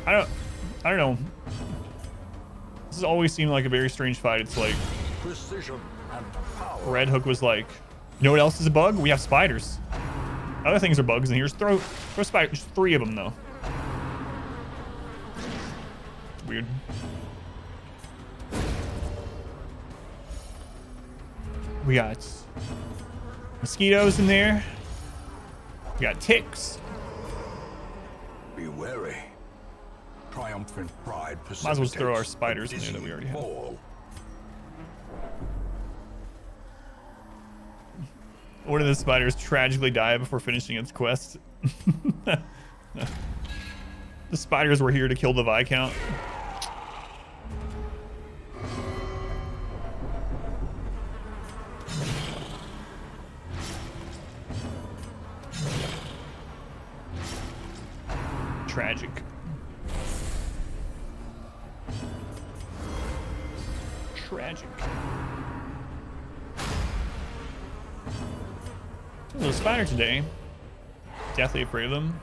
I don't know. This has always seemed like a very strange fight. It's like Precision and power. Redhook was like, you know what else is a bug? We have spiders. Other things are bugs in here. Just throw spiders. Just 3 of them though. Weird. We got mosquitoes in there. We got ticks. Be wary. Triumphant pride. Might as well throw our precipitates spiders a in there that we already have. fall. One of the spiders tragically died before finishing its quest. The spiders were here to kill the Viscount. Tragic. Tragic. There's a spider today. Deathly afraid of them.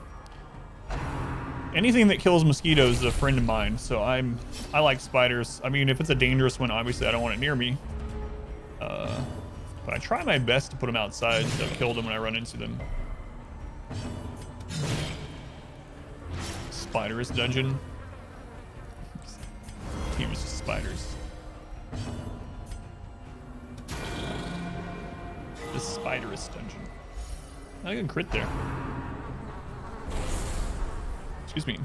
Anything that kills mosquitoes is a friend of mine, so I like spiders. I mean, if it's a dangerous one, obviously I don't want it near me. But I try my best to put them outside, so I've killed them when I run into them. Spiderous dungeon. Team is just spiders. The spiderous dungeon. I can crit there. Excuse me.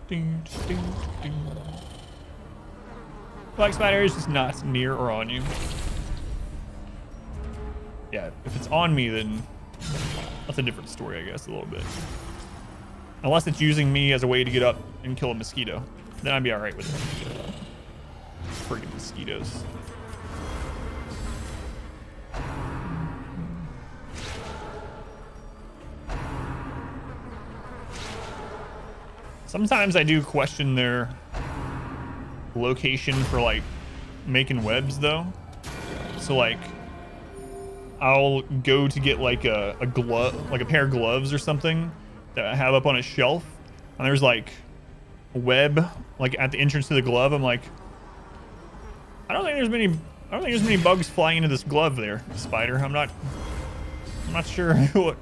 Ding, ding, ding. Black spider is just not near or on you. Yeah, if it's on me, then that's a different story, I guess, a little bit. Unless it's using me as a way to get up and kill a mosquito. Then I'd be alright with it. Friggin' mosquitoes. Sometimes I do question their location for like making webs though. So like I'll go to get like a glove, like a pair of gloves or something that I have up on a shelf, and there's like a web like at the entrance to the glove. I'm like, I don't think there's many bugs flying into this glove there, spider. I'm not sure what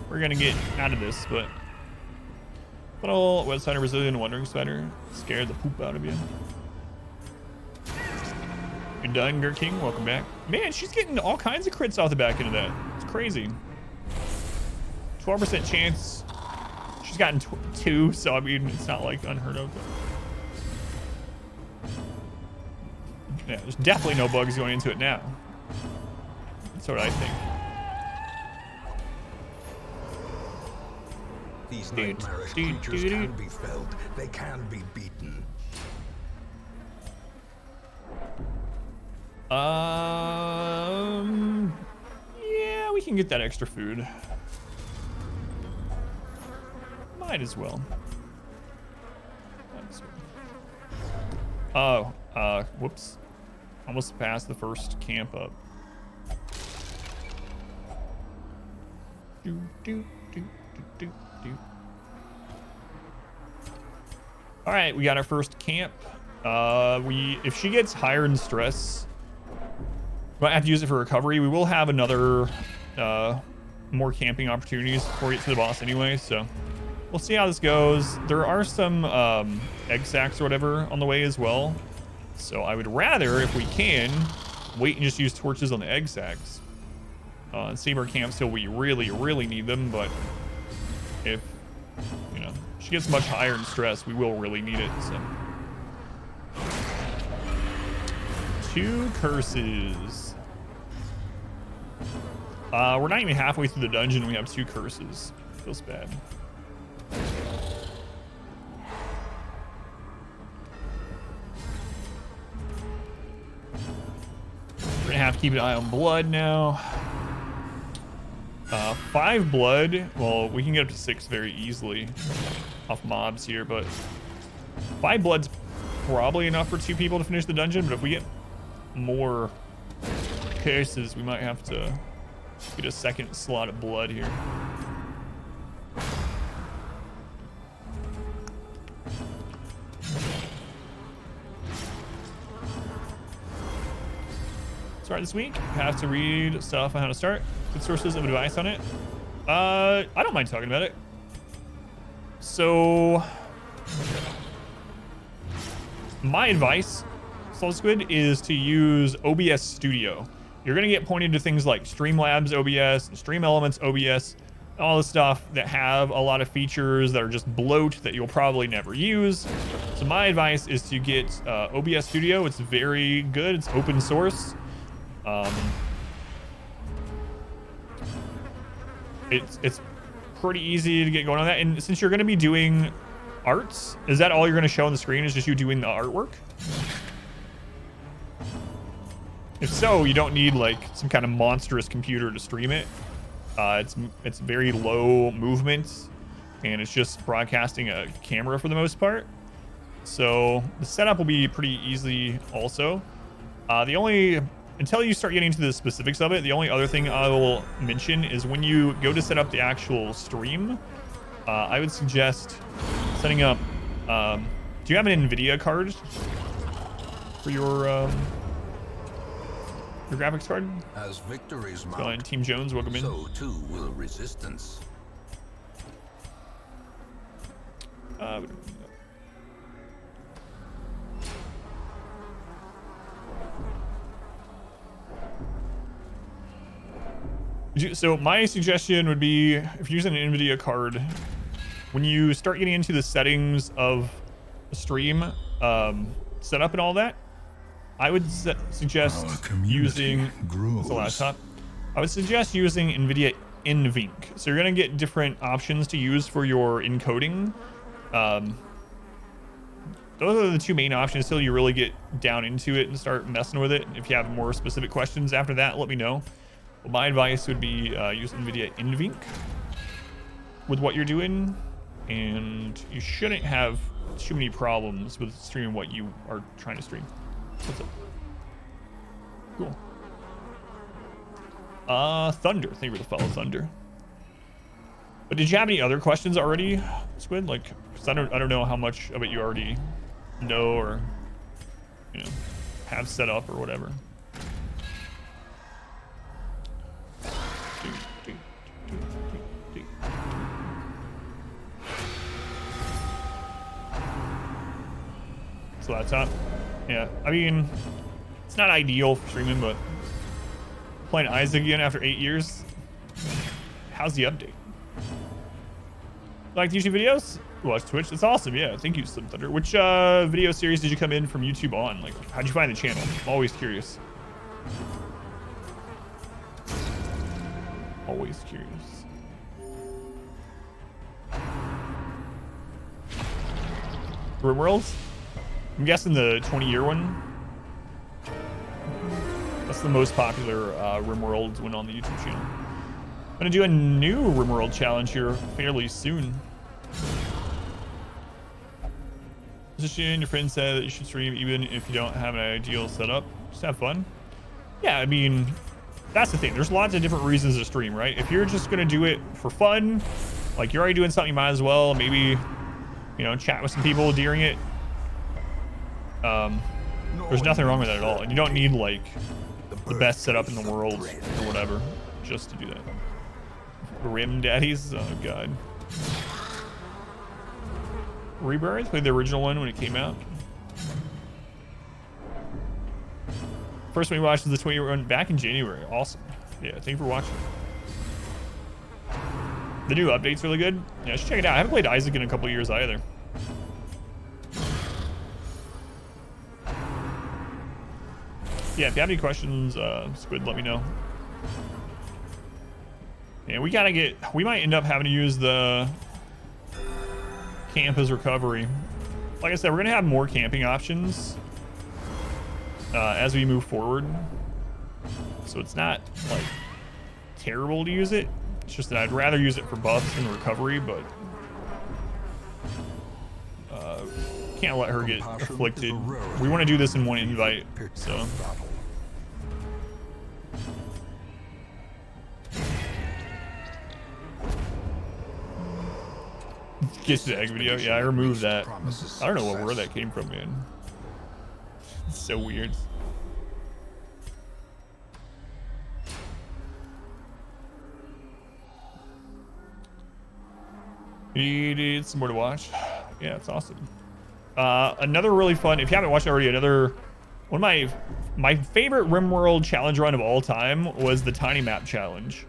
we're gonna get out of this, but little wet spider, Brazilian wandering spider, scared the poop out of you. You're done, Gur King. Welcome back. Man, she's getting all kinds of crits off the back end of that. It's crazy. 12% chance. She's gotten 2, so I mean, it's not like unheard of. But... yeah, there's definitely no bugs going into it now. That's what I think. These nightmarish creatures can be felled. They can be beaten. Yeah, we can get that extra food. Might as well. Oh, whoops. Almost passed the first camp up. All right, we got our first camp. If she gets higher in stress, we might have to use it for recovery. We will have another more camping opportunities before we get to the boss anyway, so we'll see how this goes. There are some egg sacs or whatever on the way as well, so I would rather, if we can, wait and just use torches on the egg sacs and save our camps till we really need them. But if she gets much higher in stress, we will really need it. So 2 curses. We're not even halfway through the dungeon. We have 2 curses. Feels bad. We're gonna have to keep an eye on blood now. 5 blood. Well, we can get up to 6 very easily off mobs here, but 5 blood's probably enough for 2 people to finish the dungeon. But if we get more curses, we might have to get a second slot of blood here. Start this week. Have to read stuff on how to start. Good sources of advice on it. I don't mind talking about it. So my advice, Soul Squid, is to use OBS Studio. You're gonna get pointed to things like Streamlabs OBS, Stream Elements OBS, all the stuff that have a lot of features that are just bloat that you'll probably never use. So my advice is to get OBS Studio. It's very good. It's open source. It's pretty easy to get going on that. And since you're going to be doing arts, is that all you're going to show on the screen, is just you doing the artwork? If so, you don't need like some kind of monstrous computer to stream it. It's very low movement, and it's just broadcasting a camera for the most part. So the setup will be pretty easy also. Until you start getting into the specifics of it, the only other thing I will mention is when you go to set up the actual stream, I would suggest setting up, do you have an NVIDIA card for your graphics card? As victories Go ahead, Team Jones, welcome in. So too will resistance. So my suggestion would be, if you're using an NVIDIA card, when you start getting into the settings of the stream setup and all that, I would suggest using the laptop. I would suggest using NVIDIA NVENC. So you're gonna get different options to use for your encoding. Those are the 2 main options until you really get down into it and start messing with it. If you have more specific questions after that, let me know. Well, my advice would be use NVIDIA NVENC with what you're doing, and you shouldn't have too many problems with streaming what you are trying to stream. What's up? Cool. Thunder. Thank you for the follow, Thunder. But did you have any other questions already, Squid? Like, because I don't know how much of it you already know or have set up or whatever. So that's up. Yeah, I mean, It's not ideal for streaming, but playing Isaac again after 8 years. How's the update? Like YouTube videos? Watch Twitch. It's awesome. Yeah, thank you, Slim Thunder. Which video series did you come in from YouTube on? Like, how'd you find the channel? I'm always curious. Always curious. RimWorlds? I'm guessing the 20-year one. That's the most popular RimWorld one on the YouTube channel. I'm gonna do a new RimWorld challenge here fairly soon. Your friend said that you should stream even if you don't have an ideal setup. Just have fun. Yeah, I mean, that's the thing. There's lots of different reasons to stream, right? If you're just gonna do it for fun, like you're already doing something, you might as well maybe, you know, chat with some people during it. There's nothing wrong with that at all. And you don't need like the best setup in the world or whatever just to do that. Rim Daddies? Oh god. Rebirth? Played the original one when it came out. First one we watched was the 20-year one back in January. Awesome. Yeah, thank you for watching. The new update's really good. Yeah, I should check it out. I haven't played Isaac in a couple years either. Yeah, if you have any questions, Squid, let me know. Yeah, we might end up having to use the camp as recovery. Like I said, we're gonna have more camping options as we move forward. So it's not like terrible to use it. It's just that I'd rather use it for buffs than recovery, but can't let her get afflicted. We want to do this in one invite, so. Get to the egg video. Yeah, I removed that. I don't know where that came from, man. It's so weird. You need some more to watch. Yeah, it's awesome. Another really fun, if you haven't watched it already, one of my favorite RimWorld challenge run of all time was the Tiny Map challenge.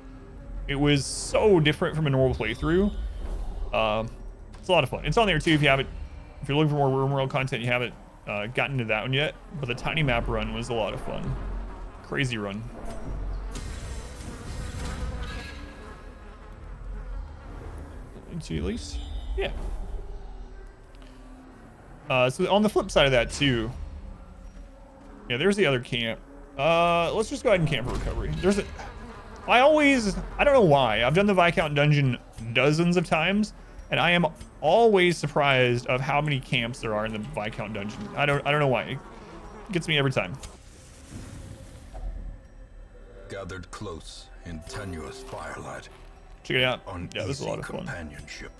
It was so different from a normal playthrough. It's a lot of fun. It's on there too if you're looking for more RimWorld content, you haven't gotten to that one yet. But the Tiny Map run was a lot of fun. Crazy run. Into at least, yeah. So on the flip side of that too, yeah, there's the other camp. Let's just go ahead and camp for recovery. I don't know why. I've done the Viscount dungeon dozens of times, and I am always surprised of how many camps there are in the Viscount dungeon. I don't know why. It gets me every time. Gathered close in tenuous firelight. Check it out. Yeah, this is a lot of fun. Companionship.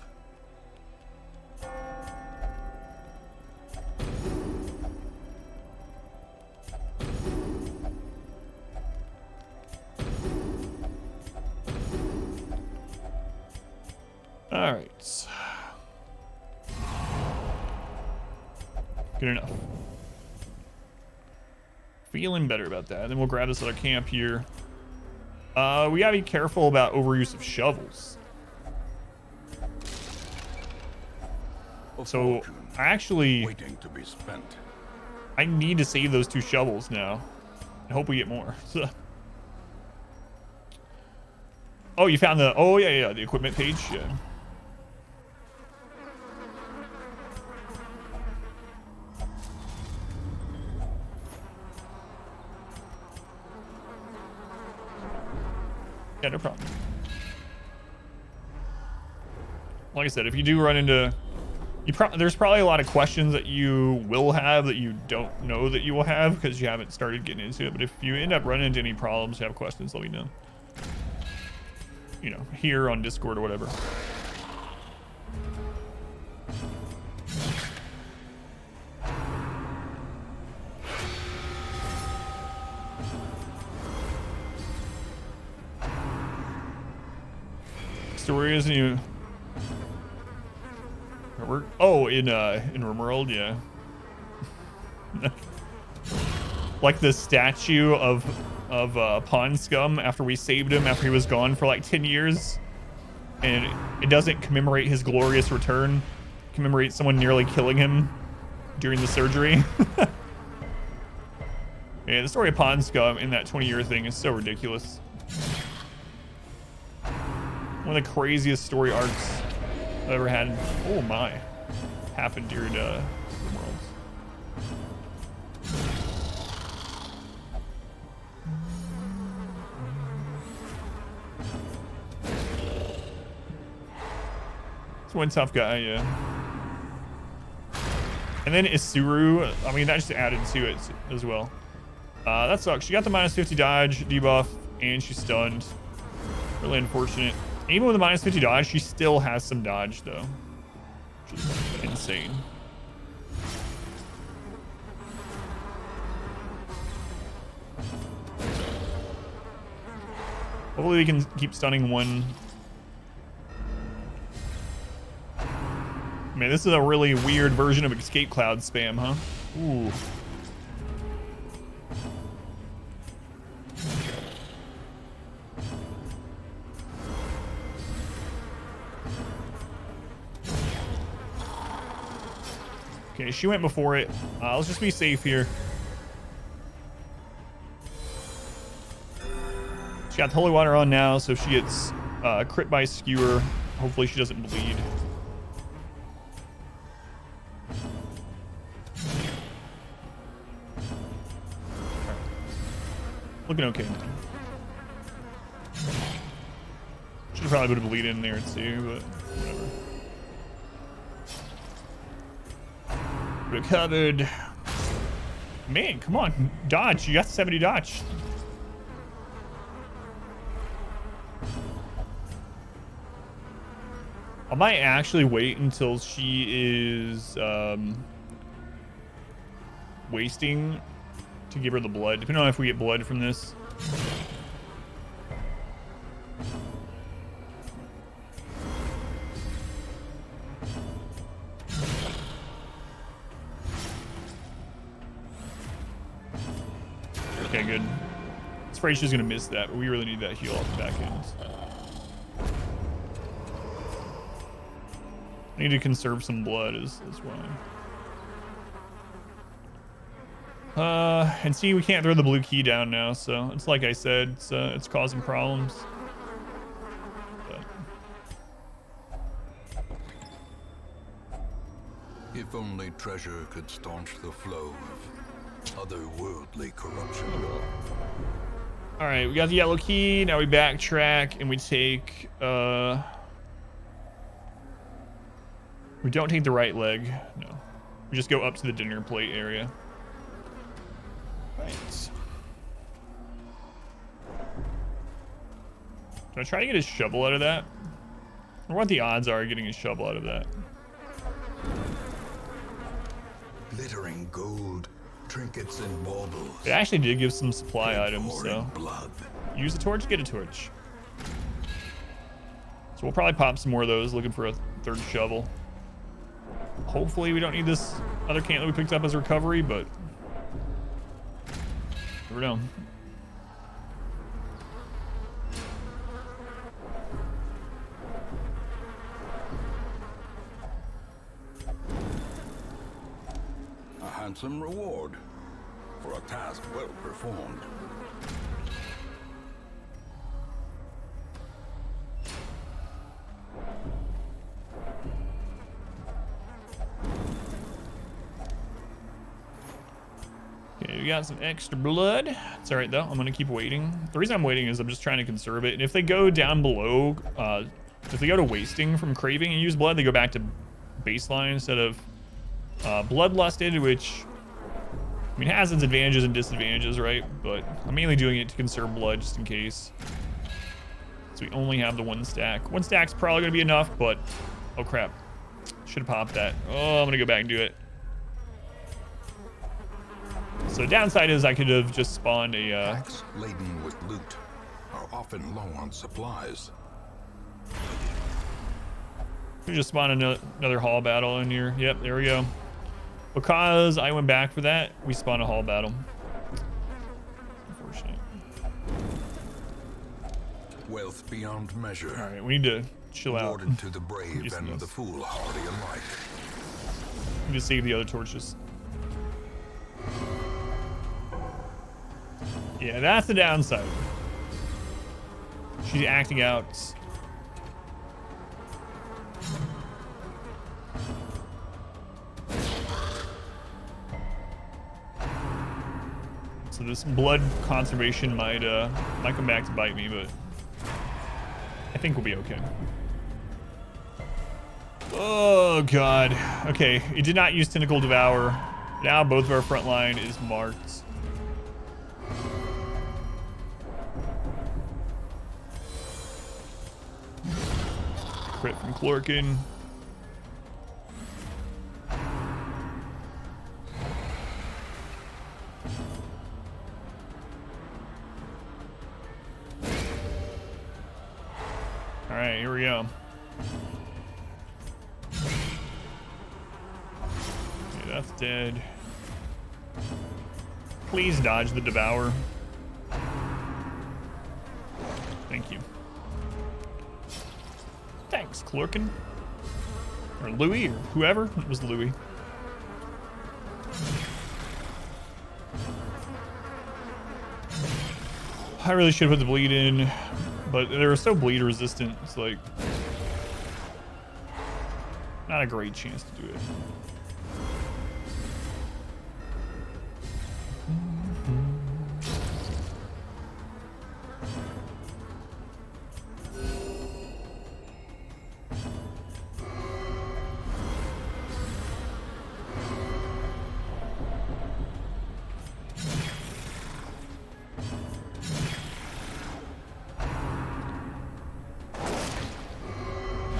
All right. Good enough. Feeling better about that. Then we'll grab this other camp here. We gotta be careful about overuse of shovels. So Waiting to be spent. I need to save those 2 shovels now. I hope we get more. Oh, you found the, oh yeah, the equipment page. Yeah. Yeah, no problem. Like I said, if you do run into, there's probably a lot of questions that you will have that you don't know that you will have because you haven't started getting into it. But if you end up running into any problems, you have questions, let me know. You know, here on Discord or whatever. Story isn't you? Oh, in RimWorld, yeah. like the statue of Pawn Scum after we saved him after he was gone for like 10 years. And it doesn't commemorate his glorious return. It commemorates someone nearly killing him during the surgery. Yeah, the story of Pawn Scum in that 20-year thing is so ridiculous. One of the craziest story arcs I've ever had. Oh my. Happened during Worlds. It's one tough guy, yeah. And then Isuru, I mean, that just added to it as well. That sucks. She got the -50 dodge debuff, and she's stunned. Really unfortunate. Even with the -50 dodge, she still has some dodge, though. Which is insane. Hopefully we can keep stunning one. Man, this is a really weird version of escape cloud spam, huh? Ooh. Okay, she went before it. Let's just be safe here. She got the holy water on now, so if she gets crit by skewer, hopefully she doesn't bleed. Looking okay now. Should probably put a bleed in there too, but whatever. Recovered. Man, come on. Dodge. You got 70 dodge. I might actually wait until she is wasting to give her the blood, depending on if we get blood from this. Okay, good. I was afraid she's gonna miss that, but we really need that heal off the back end. I need to conserve some blood as well. And see, we can't throw the blue key down now, so it's like I said, it's causing problems. But. If only treasure could staunch the flow of otherworldly corruption. All right, we got the yellow key. Now we backtrack and we take. We don't take the right leg. No, we just go up to the dinner plate area. Right. Can I try to get a shovel out of that? I wonder what the odds are of getting a shovel out of that. Glittering gold, trinkets and baubles. It actually did give some supply items, so blood. Use a torch, get a torch. So we'll probably pop some more of those, looking for a third shovel. Hopefully we don't need this other can that we picked up as recovery, but never know. A handsome reward for a task well performed. Okay, we got some extra blood. It's all right though. I'm gonna keep waiting. The reason I'm waiting is I'm just trying to conserve it. And if they go down below, if they go to wasting from craving and use blood, they go back to baseline instead of bloodlusted, which I mean has its advantages and disadvantages, right? But I'm mainly doing it to conserve blood just in case. So we only have the one stack. One stack's probably gonna be enough, but oh crap, should have popped that. Oh, I'm gonna go back and do it. So the downside is I could have just spawned a Packs laden with loot are often low on supplies. we just spawned another hall battle in here. Yep, there we go. Because I went back for that, we spawned a hall battle. wealth beyond measure. All right, we need to chill out. Awarded to the brave Using and this. the foolhardy alike. We need to save the other torches. Yeah, that's the downside. She's acting out. So this blood conservation might come back to bite me, but I think we'll be okay. Oh god. Okay, it did not use Tentacle Devour. Now both of our front line is marked. Crit from Chlorkin. All right, here we go. Okay, that's dead. Please dodge the Devour. Thank you. Thanks, Chlorkin. Or Louis, or whoever. It was Louis. I really should put the bleed in, but they're so bleed resistant. It's like not a great chance to do it.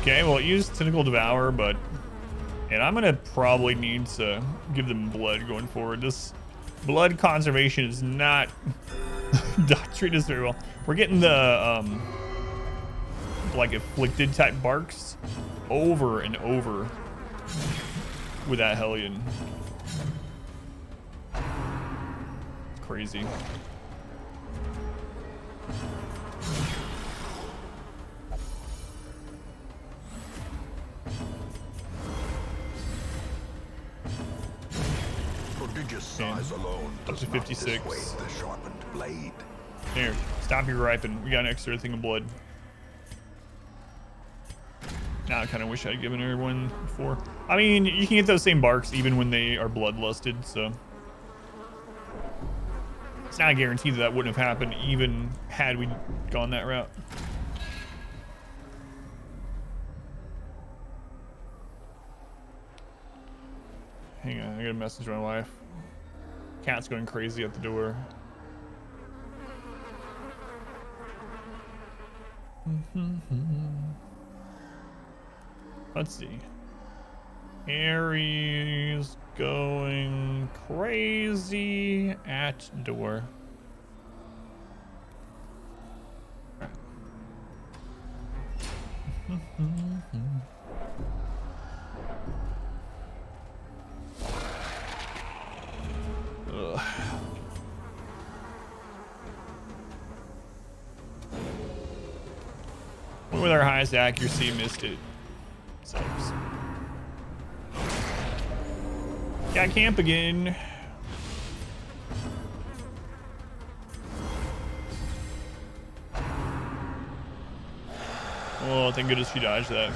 Okay, well, it used Tentacle Devour, and I'm gonna probably need to give them blood going forward. This blood conservation is not treat us very well. We're getting the like afflicted type barks over and over with that Hellion. It's crazy. Size alone up to 56. The sharpened blade. Here, stop your griping. We got an extra thing of blood. Now I kind of wish I'd given her one before. I mean, you can get those same barks even when they are bloodlusted, so it's not a guarantee that that wouldn't have happened even had we gone that route. Hang on, I got a message from my wife. Cat's going crazy at the door. Let's see. Harry's going crazy at door. Ugh. With our highest accuracy, missed it. Sucks. Got camp again. Oh, thank goodness she dodged that.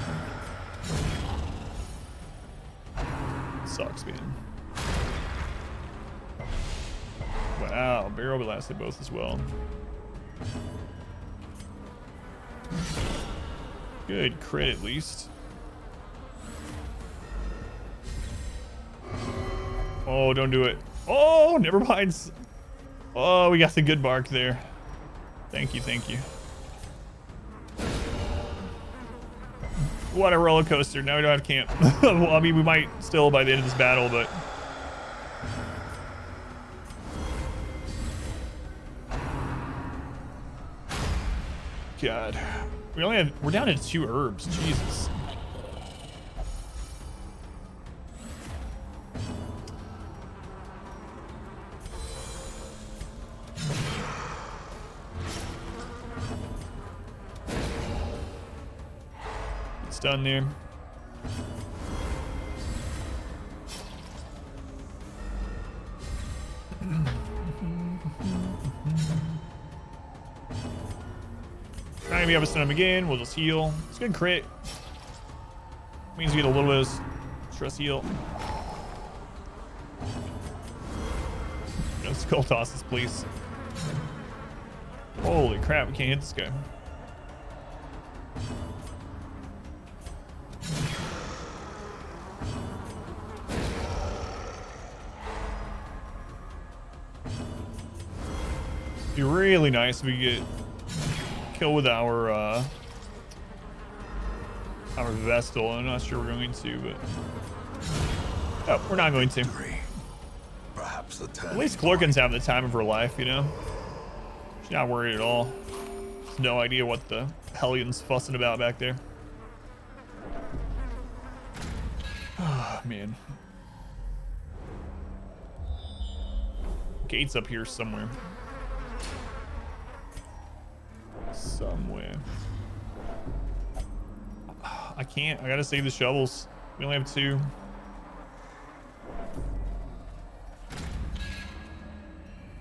Sucks, man. Wow, barrel blasted both as well. Good crit at least. Oh, don't do it. Oh, never mind. Oh, we got the good bark there. Thank you, thank you. What a roller coaster. Now we don't have camp. Well, I mean, we might still by the end of this battle, but God. We're down to 2 herbs. Jesus. stun there. Trying to be able to stun him again. We'll just heal. It's a good crit. Means we get a little bit of stress heal. No skull tosses, please. Holy crap, we can't hit this guy. Be really nice if we get kill with our Vestal. I'm not sure we're going to, but oh, we're not going to. Perhaps the At least Clorkin's having the time of her life, you know. She's not worried at all. Has no idea what the Hellions fussing about back there. Oh man. Gate's up here somewhere. Somewhere. I can't. I gotta save the shovels. We only have 2.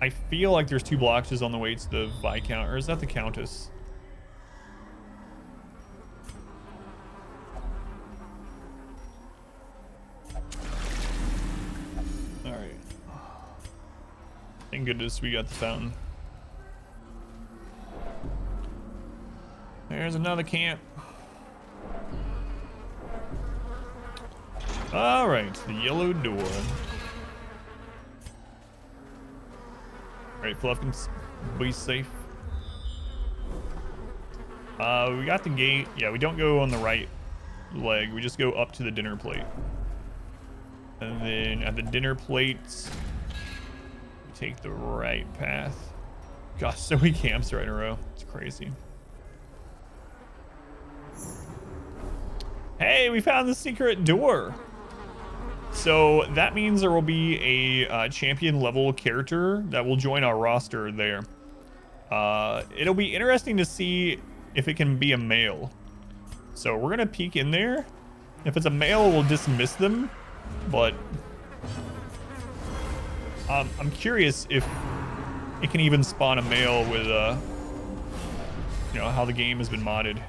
I feel like there's 2 blockages on the way to the Viscount, or is that the Countess? All right. Thank goodness we got the fountain. There's another camp. All right, the yellow door. All right, Fluffkins, be safe. We got the gate. Yeah, we don't go on the right leg. We just go up to the dinner plate. And then at the dinner plate, we take the right path. Gosh, so many camps right in a row. It's crazy. Hey, we found the secret door. So that means there will be a champion level character that will join our roster there. It'll be interesting to see if it can be a male. So we're gonna peek in there. If it's a male, we'll dismiss them. But I'm curious if it can even spawn a male with you know, how the game has been modded.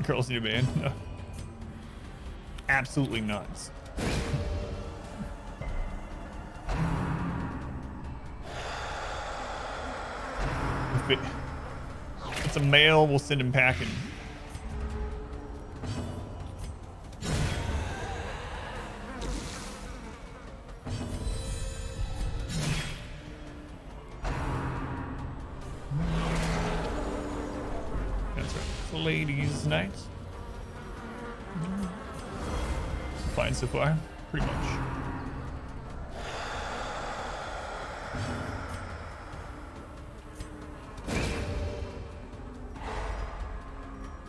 Girls need a band. No. Absolutely nuts. If it's a male, we'll send him packing. That's right. Ladies' night. Fine so far, pretty much.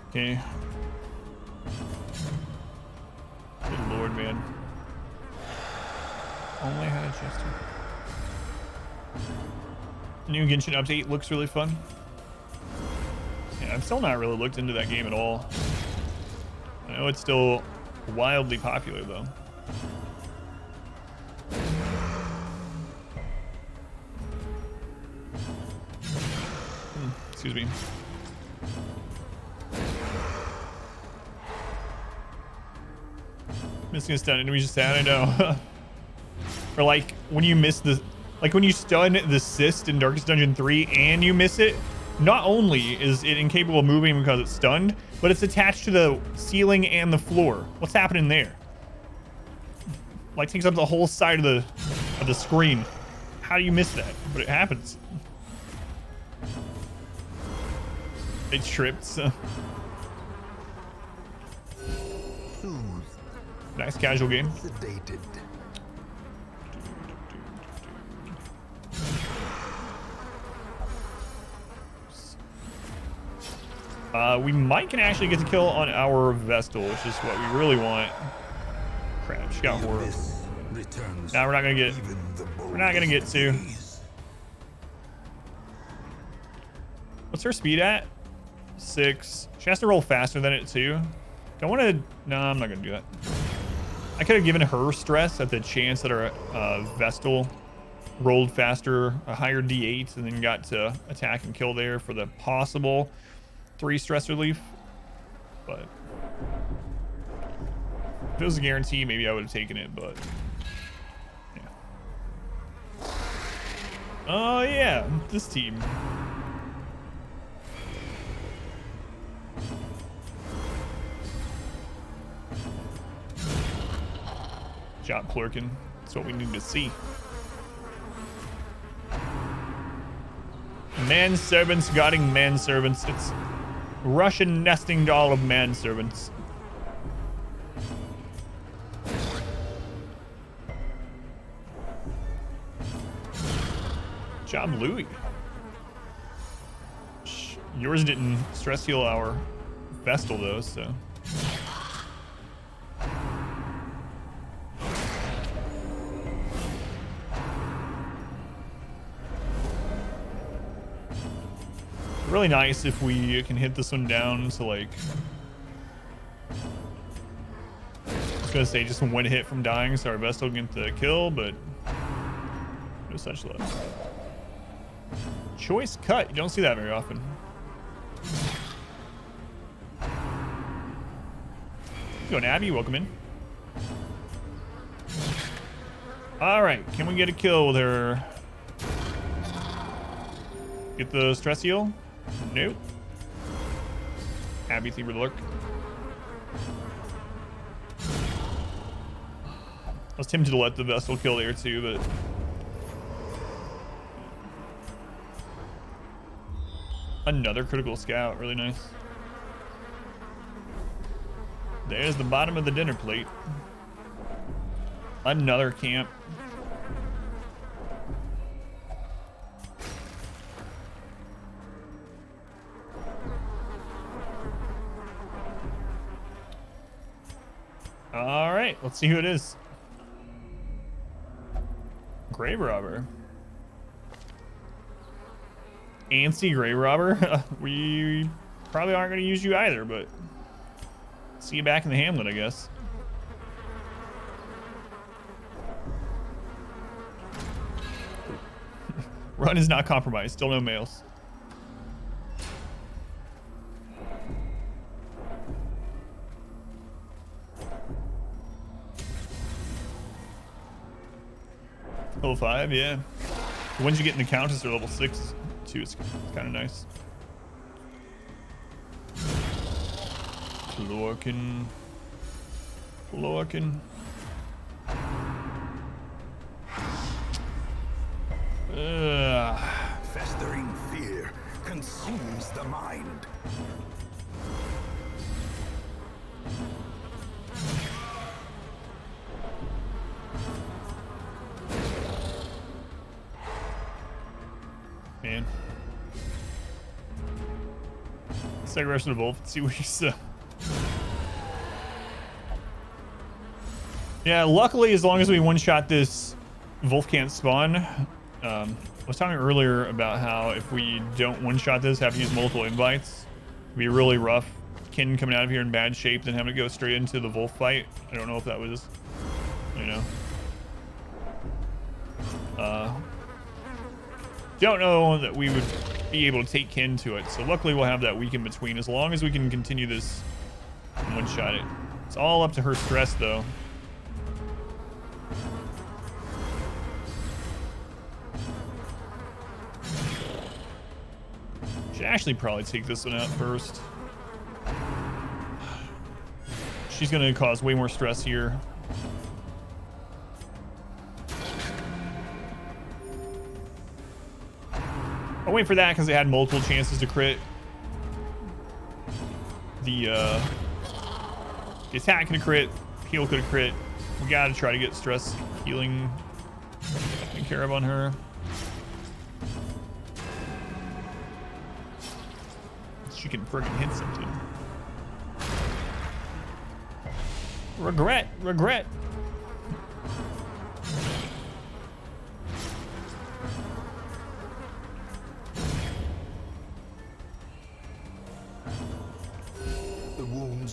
Okay. Good lord, man. Only had a Chester. The new Genshin update looks really fun. Yeah, I've still not really looked into that game at all. I know it's still wildly popular though. Excuse me. Missing a stun and we just sad, I know. Or like when you miss the, like when you stun the cyst in Darkest Dungeon 3 and you miss it, not only is it incapable of moving because it's stunned, but it's attached to the ceiling and the floor. What's happening there? Like takes up the whole side of the screen. How do you miss that? But it happens. It tripped. So. Nice casual game. Sedated. We might can actually get the kill on our Vestal, which is what we really want. Crap. she got horror. Returns Now we're not gonna get. We're not gonna get to. What's her speed at? 6. She has to roll faster than it too. Don't want to. No, I'm not gonna do that. I could have given her stress at the chance that her Vestal rolled faster, a higher D8, and then got to attack and kill there for the possible 3 stress relief. But if it was a guarantee, maybe I would have taken it. But yeah. Oh yeah, this team. Job clerking. That's what we need to see. Manservants guarding manservants. It's Russian nesting doll of manservants. Job Louis. Yours didn't stress heal our Vestal though, so. Really nice if we can hit this one down to like, I was gonna say just one hit from dying so our Vestal can get the kill, but no such luck. Choice cut, you don't see that very often. Go Abby, welcome in. All right, can we get a kill with her? Get the stress heal? Nope. Abby Thiever Lurk. I was tempted to let the Vestal kill there too, but another critical scout, really nice. There's the bottom of the dinner plate. Another camp. All right, let's see who it is. Grave Robber. Antsy Grave Robber. We probably aren't going to use you either, but see you back in the hamlet, I guess. Run is not compromised. Still no males. Level 5, yeah. The ones you get in the Countess are level 6 too. It's kind of nice. Lorkin. Festering fear consumes the mind. Man. Let's take the rest of the Wolf and see what he's Yeah, luckily, as long as we one-shot this, Wolf can't spawn. I was talking earlier about how if we don't one-shot this, have to use multiple invites, it'd be really rough. Kin coming out of here in bad shape, then having to go straight into the Wolf fight. I don't know if that was, you know. Don't know that we would be able to take Kin to it. So luckily, we'll have that week in between as long as we can continue this and one-shot it. It's all up to her stress, though. Should actually probably take this one out first. She's gonna cause way more stress here. I'll wait for that because it had multiple chances to crit. The attack could have crit, heal could have crit. We gotta try to get stress healing taken care of on her. She can friggin' hit something. Regret.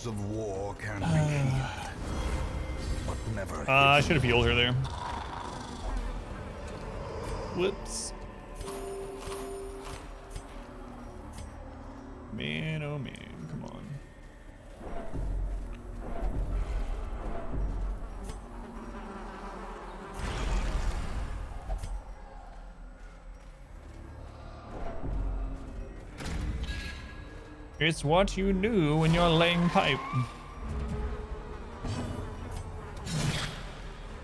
of war can be healed, but never. I should have healed her there. Whoops. Man, oh man, come on. It's what you do when you're laying pipe.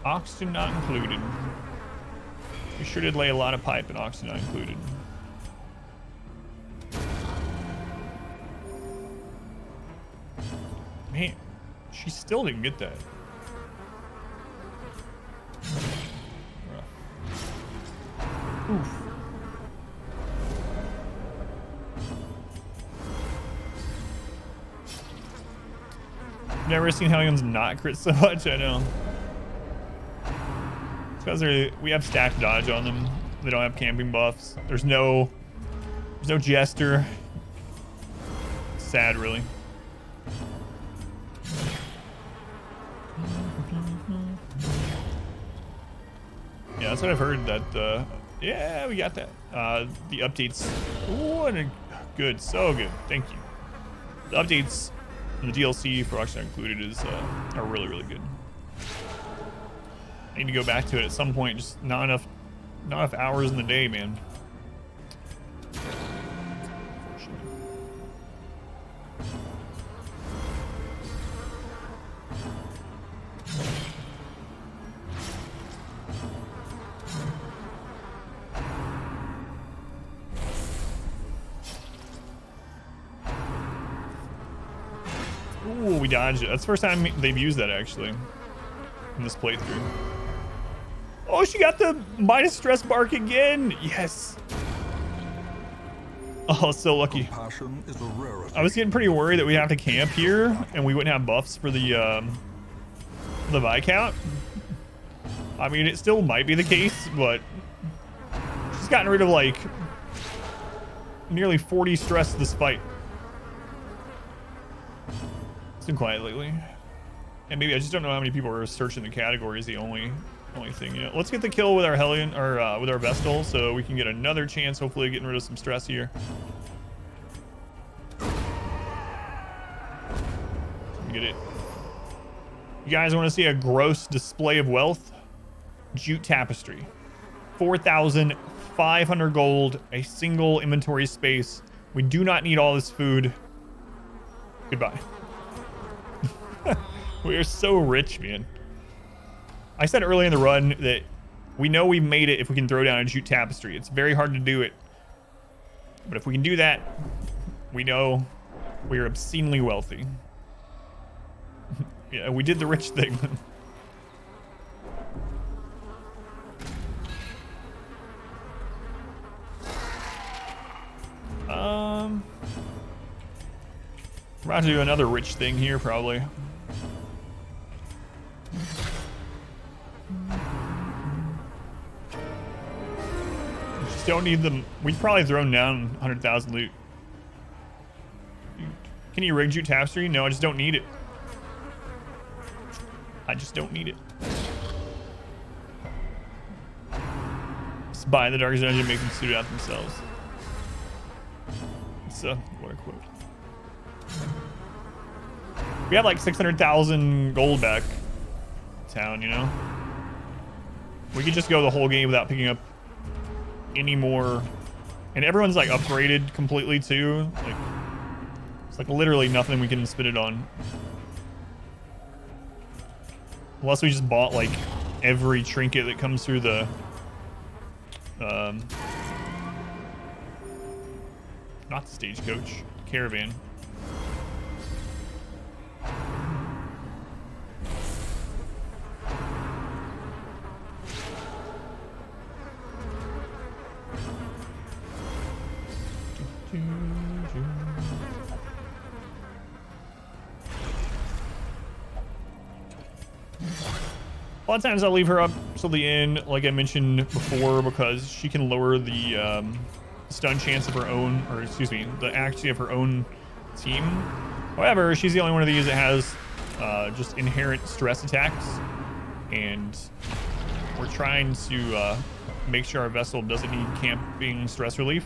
Oxygen not included. We sure did lay a lot of pipe and oxygen not included. Man, she still didn't get that. Oof. Never seen Hellions not crit so much, I know. It's because we have stacked dodge on them. They don't have camping buffs. There's no jester. Sad, really. Yeah, that's what I've heard. That yeah, we got that. The updates. Ooh, and good, so good. Thank you. The updates. And the DLC for Oxygen included is are really, really good. I need to go back to it at some point. Just not enough hours in the day, man. Ooh, we dodged it. That's the first time they've used that, actually, in this playthrough. Oh, she got the minus stress bark again. Yes. Oh, so lucky. I was getting pretty worried that we have to camp here and we wouldn't have buffs for the Viscount. I mean, it still might be the case, but she's gotten rid of like nearly 40 stress this fight. It's been quiet lately, and maybe I just don't know how many people are searching the category is the only thing. You know, let's get the kill with our Hellion or with our Vestal, so we can get another chance, hopefully, of getting rid of some stress here. Get it. You guys want to see a gross display of wealth? Jute tapestry, 4,500 gold, a single inventory space. We do not need all this food. Goodbye. We are so rich, man. I said early in the run that we know we made it if we can throw down a jute tapestry. It's very hard to do it. But if we can do that, we know we are obscenely wealthy. Yeah, we did the rich thing. We're about to do another rich thing here, probably. Just don't need them. We've probably thrown down 100,000 loot. Can you rig jute tapestry? No, I just don't need it. I just don't need it. Just buy the Darkest Dungeon and make them suit it out themselves. It's what a quote. We have like 600,000 gold back town, you know? We could just go the whole game without picking up any more. And everyone's like upgraded completely too. Like, it's like literally nothing we can spend it on. Unless we just bought like every trinket that comes through the not the stagecoach, caravan. A lot of times I'll leave her up till the end, like I mentioned before, because she can lower the stun chance of her own, or excuse me, the accuracy of her own team. However, she's the only one of these that has just inherent stress attacks, and we're trying to make sure our vessel doesn't need camping stress relief.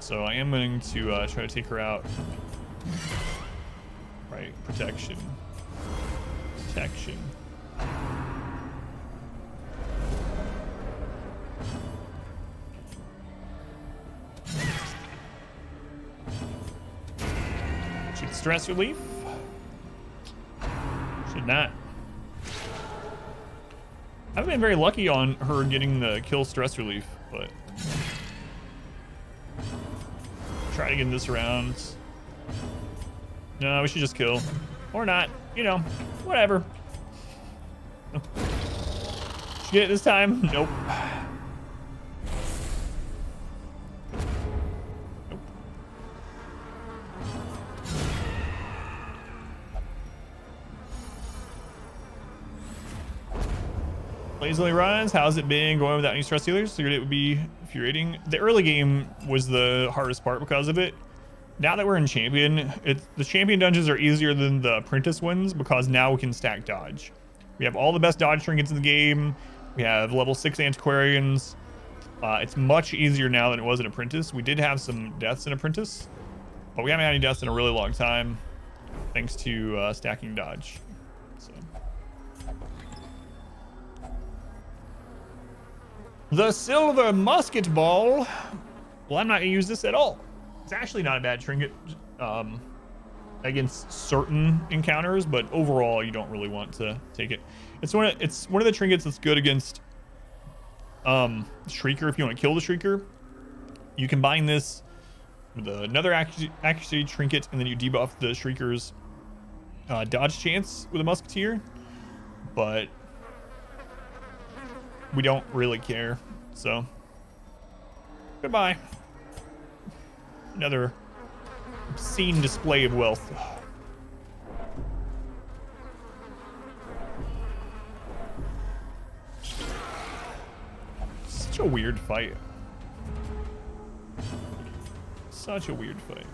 So I am going to try to take her out. Right, protection. Protection. Should stress relief? Should not. I haven't been very lucky on her getting the kill stress relief, but try to get this round. No, we should just kill. Or not. You know, whatever. Should get it this time? Nope. Lazily runs. How's it been going without any stress healers? Figured it would be infuriating. The early game was the hardest part because of it. Now that we're in champion, the champion dungeons are easier than the apprentice ones because now we can stack dodge. We have all the best dodge trinkets in the game. We have level 6 antiquarians. It's much easier now than it was in apprentice. We did have some deaths in apprentice, but we haven't had any deaths in a really long time thanks to stacking dodge. So. The silver musket ball. Well, I'm not gonna use this at all. It's actually not a bad trinket against certain encounters, but overall you don't really want to take it. It's one of the trinkets that's good against Shrieker. If you want to kill the Shrieker, you combine this with another accuracy trinket, and then you debuff the Shrieker's dodge chance with a musketeer. But we don't really care, so goodbye. Another obscene display of wealth. Such a weird fight. Such a weird fight.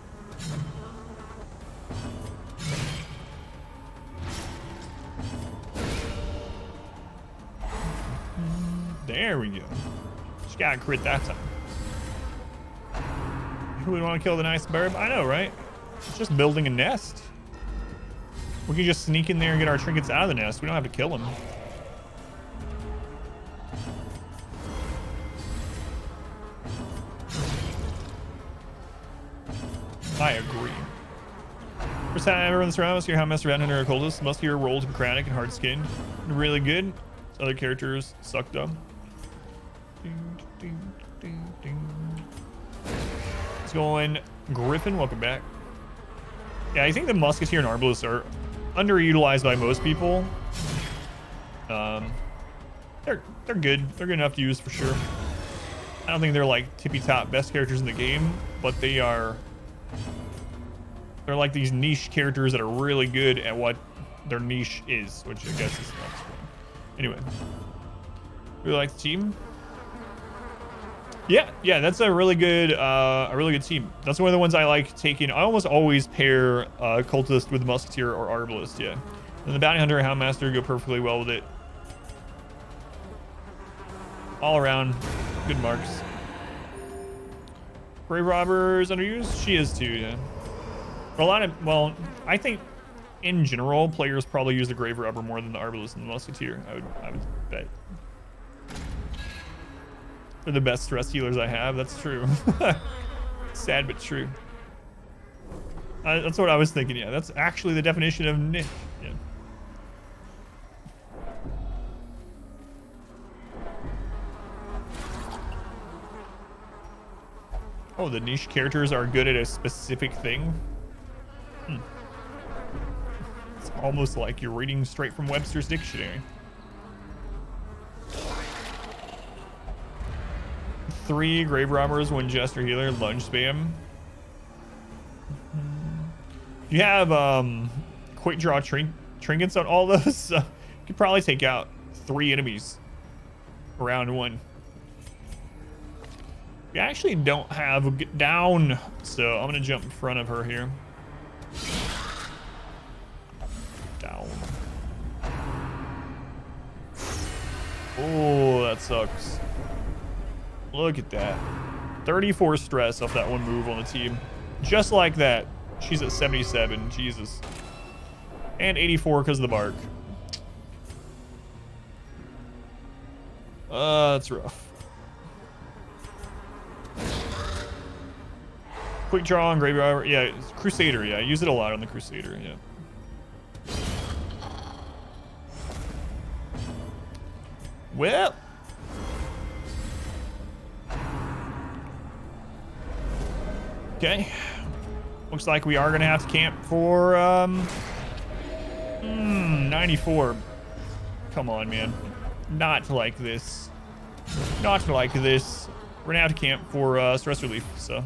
There we go. Just gotta crit that time. Who would want to kill the nice bird? I know, right? It's just building a nest. We can just sneak in there and get our trinkets out of the nest. We don't have to kill them. I agree. First time I ever run this round, Musketeer, how Master Rat Hunter Coldest. Musketeer rolled Hippocratic and hard skinned. Really good. Other characters sucked up. It's going Griffin, welcome back. Yeah, I think the Musketeer and Arbalist are underutilized by most people. They're good. They're good enough to use for sure. I don't think they're like tippy top best characters in the game, but they're like these niche characters that are really good at what their niche is, which I guess is not fun. Anyway, really like the team. Yeah, that's a really good team. That's one of the ones I like taking. I almost always pair Cultist with Musketeer or Arbalist, yeah. And the Bounty Hunter and Houndmaster go perfectly well with it. All around, good marks. Grave Robber's underused? She is too, yeah. Well, I think in general, players probably use the Grave Robber more than the Arbalist and the Musketeer, I would bet. They're the best stress healers I have, that's true. Sad but true. That's what I was thinking, yeah. That's actually the definition of niche. Yeah. Oh, the niche characters are good at a specific thing? It's almost like you're reading straight from Webster's Dictionary. 3 Grave Robbers, 1 Jester Healer, lunge spam. You have quick draw trinkets on all those, so you could probably take out 3 enemies round 1. We actually don't have a get down, so I'm gonna jump in front of her here. Oh, that sucks. Look at that. 34 stress off that one move on the team. Just like that. She's at 77. Jesus. And 84 because of the bark. That's rough. Quick draw on Graveyard. Yeah, Crusader. Yeah, I use it a lot on the Crusader. Yeah. Well. Okay. Looks like we are going to have to camp for 94. Come on, man. Not like this. Not like this. We're going to have to camp for stress relief, so.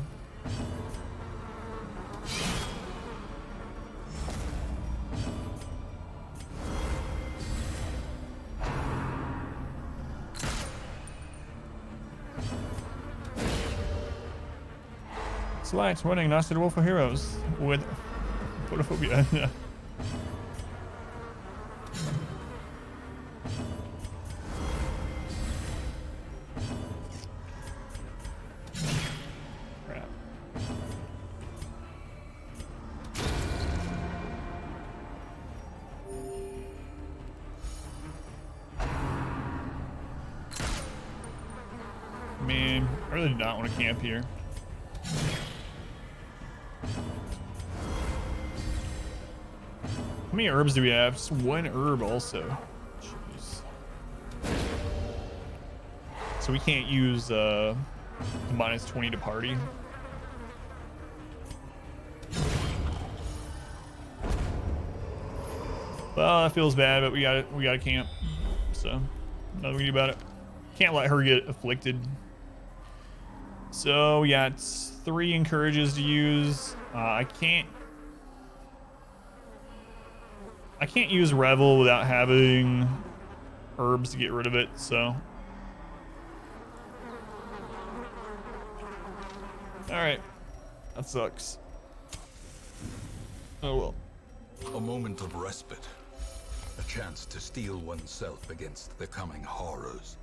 Select winning Nasty Wolf for Heroes with photophobia. Yeah. Crap. Man, I really do not want to camp here. How many herbs do we have? Just one herb also. Jeez. So we can't use the -20 to party. Well, that feels bad, but we gotta camp. So nothing we can do about it. Can't let her get afflicted. So yeah, it's 3 encourages to use. I can't use Revel without having herbs to get rid of it, so. Alright. That sucks. Oh well. A moment of respite. A chance to steel oneself against the coming horrors.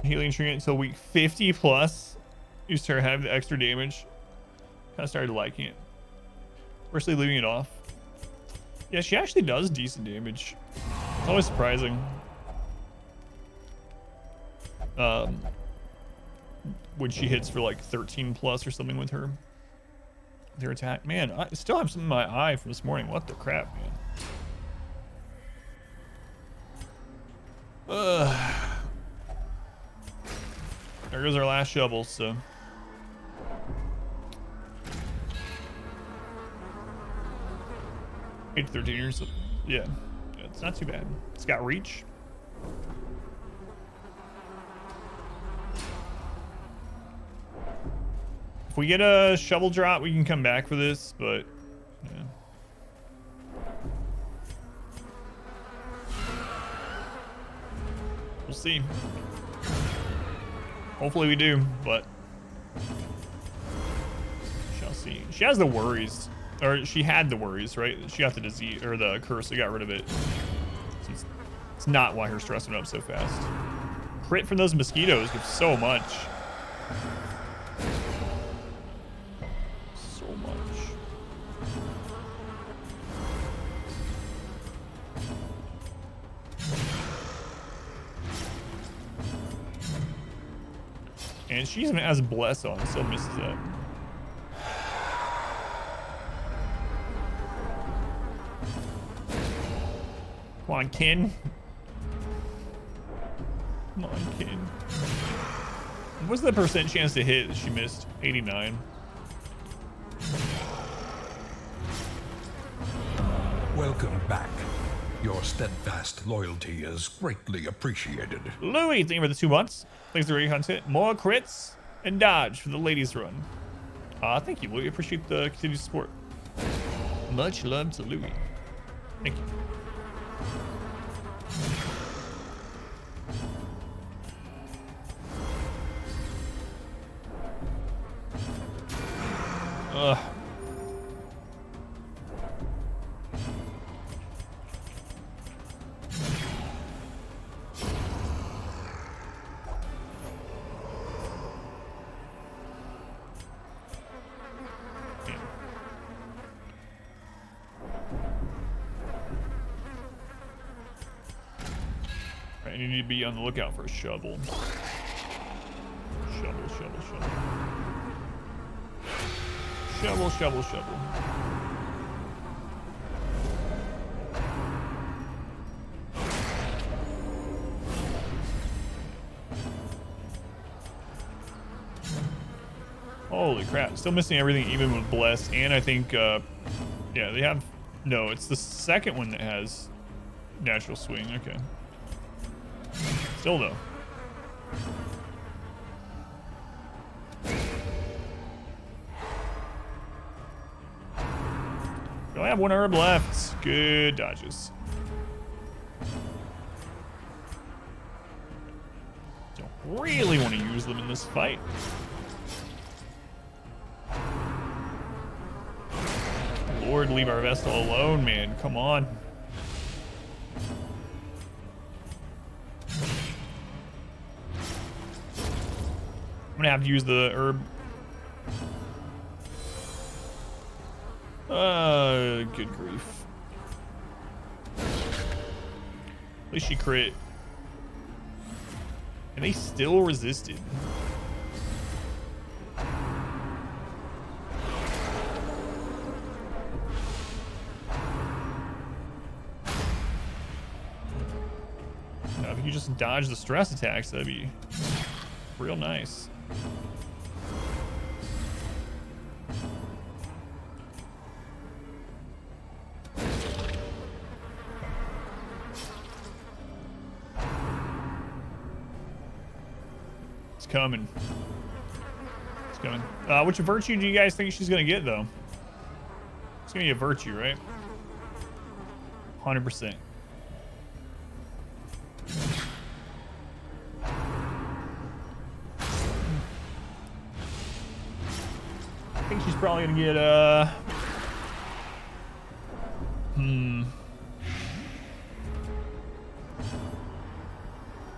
Healing trinket until week 50 plus. Used to have the extra damage. Kind of started liking it. Firstly, leaving it off. Yeah, she actually does decent damage. It's always surprising. When she hits for like 13 plus or something with her. Their attack. Man, I still have something in my eye from this morning. What the crap, man? There goes our last shovel, so. 8 to 13 years. Yeah, it's not too bad. It's got reach. If we get a shovel drop, we can come back for this, but yeah. We'll see. Hopefully we do, but shall see. She has the worries, or she had the worries, right? She got the disease or the curse. They got rid of it. So it's not why her stress went up so fast. Crit from those mosquitoes with so much. So much. And she even has Bless on, still misses that. Come on, Kin. Come on, Kin. What's the percent chance to hit that she missed? 89. Welcome back. Your steadfast loyalty is greatly appreciated. Louis, thank you for the 2 months. Thanks for your content. More crits and dodge for the ladies run. Thank you, Louis. Appreciate the continued support. Much love to Louis. Thank you. Ugh. You need to be on the lookout for a shovel. Shovel, shovel, shovel. Shovel, shovel, shovel. Holy crap. Still missing everything even with Bless. And I think, yeah, they have... No, it's the second one that has natural swing. Okay. Still though. We only have one herb left. Good dodges. Don't really want to use them in this fight. Lord, leave our Vestal alone, man. Come on. I'm gonna have to use the herb. Good grief. At least she crit. And they still resisted. Now, if you could just dodge the stress attacks, that'd be real nice. Coming. It's coming. Which virtue do you guys think she's gonna get though? It's gonna be a virtue, right? 100%. I think she's probably gonna get I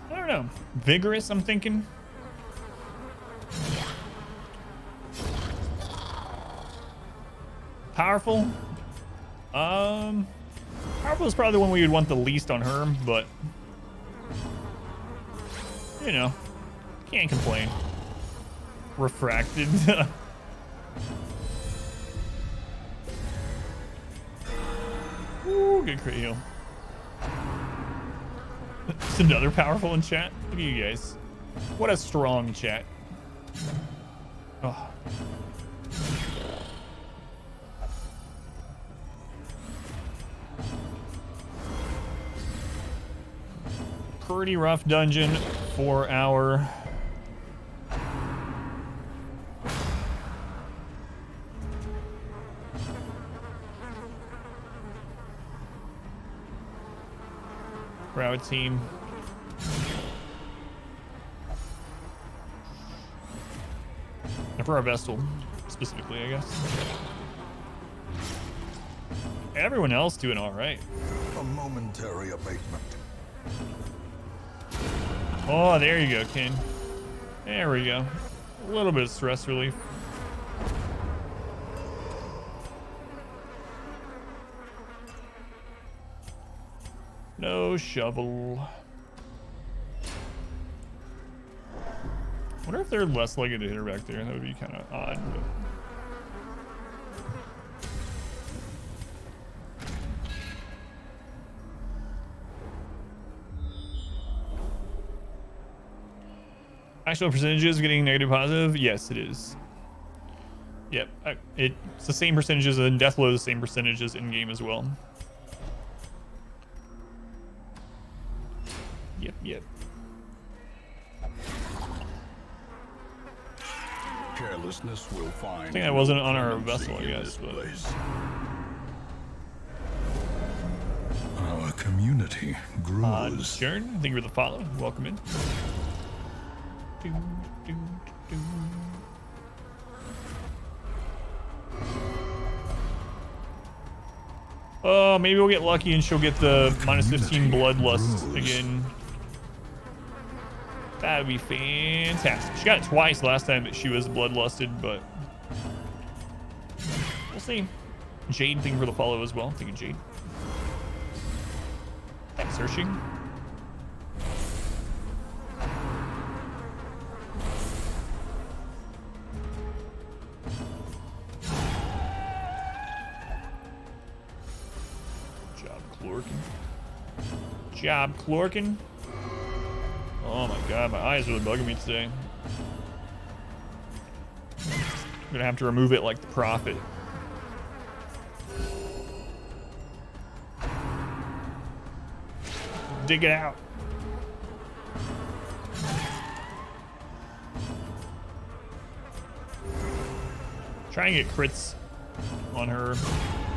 don't know. Vigorous, I'm thinking. Powerful. Powerful is probably the one we would want the least on her, but you know, can't complain. Refracted. Ooh, good crit heal. It's another powerful in chat. Look at you guys. What a strong chat. Oh. Pretty rough dungeon for our team. And for our Vestal specifically, I guess. Everyone else doing all right. A momentary abatement. Oh, there you go, King. There we go. A little bit of stress relief. No shovel. I wonder if they're less likely to hit her back there. That would be kind of odd. But... actual percentages getting negative positive? Yes, it is. Yep, it's the same percentages, and Deathlow the same percentages in game as well. Yep. Carelessness will find. I think I wasn't on our vessel, I guess, but Our community grows. Sharon, thank you for the follow. Welcome in. Oh, maybe we'll get lucky and she'll get the minus 15 bloodlust again. That would be fantastic. She got it twice last time that she was bloodlusted, but we'll see. Jade, thank you for the follow as well. Thank you, Jade. Searching. Job clorking. Oh my god, my eyes are really bugging me today. I'm gonna have to remove it like the prophet. Dig it out. Try and get crits on her,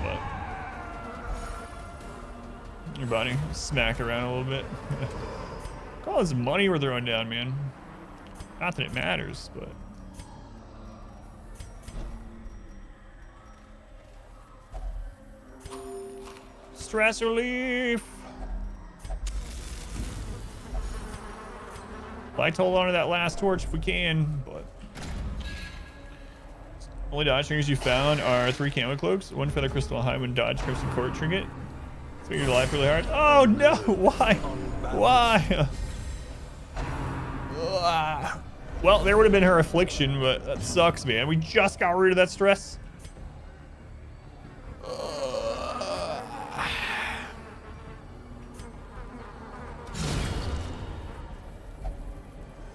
but your body smack around a little bit. Look at all this money we're throwing down, man. Not that it matters, but stress relief. Like to hold on to that last torch if we can, but only dodge trinkets you found are 3 camo cloaks, 1 feather crystal high, 1 dodge crimson court trinket. Figured life really hard. Oh no! Why? Why? Well, there would have been her affliction, but that sucks, man. We just got rid of that stress.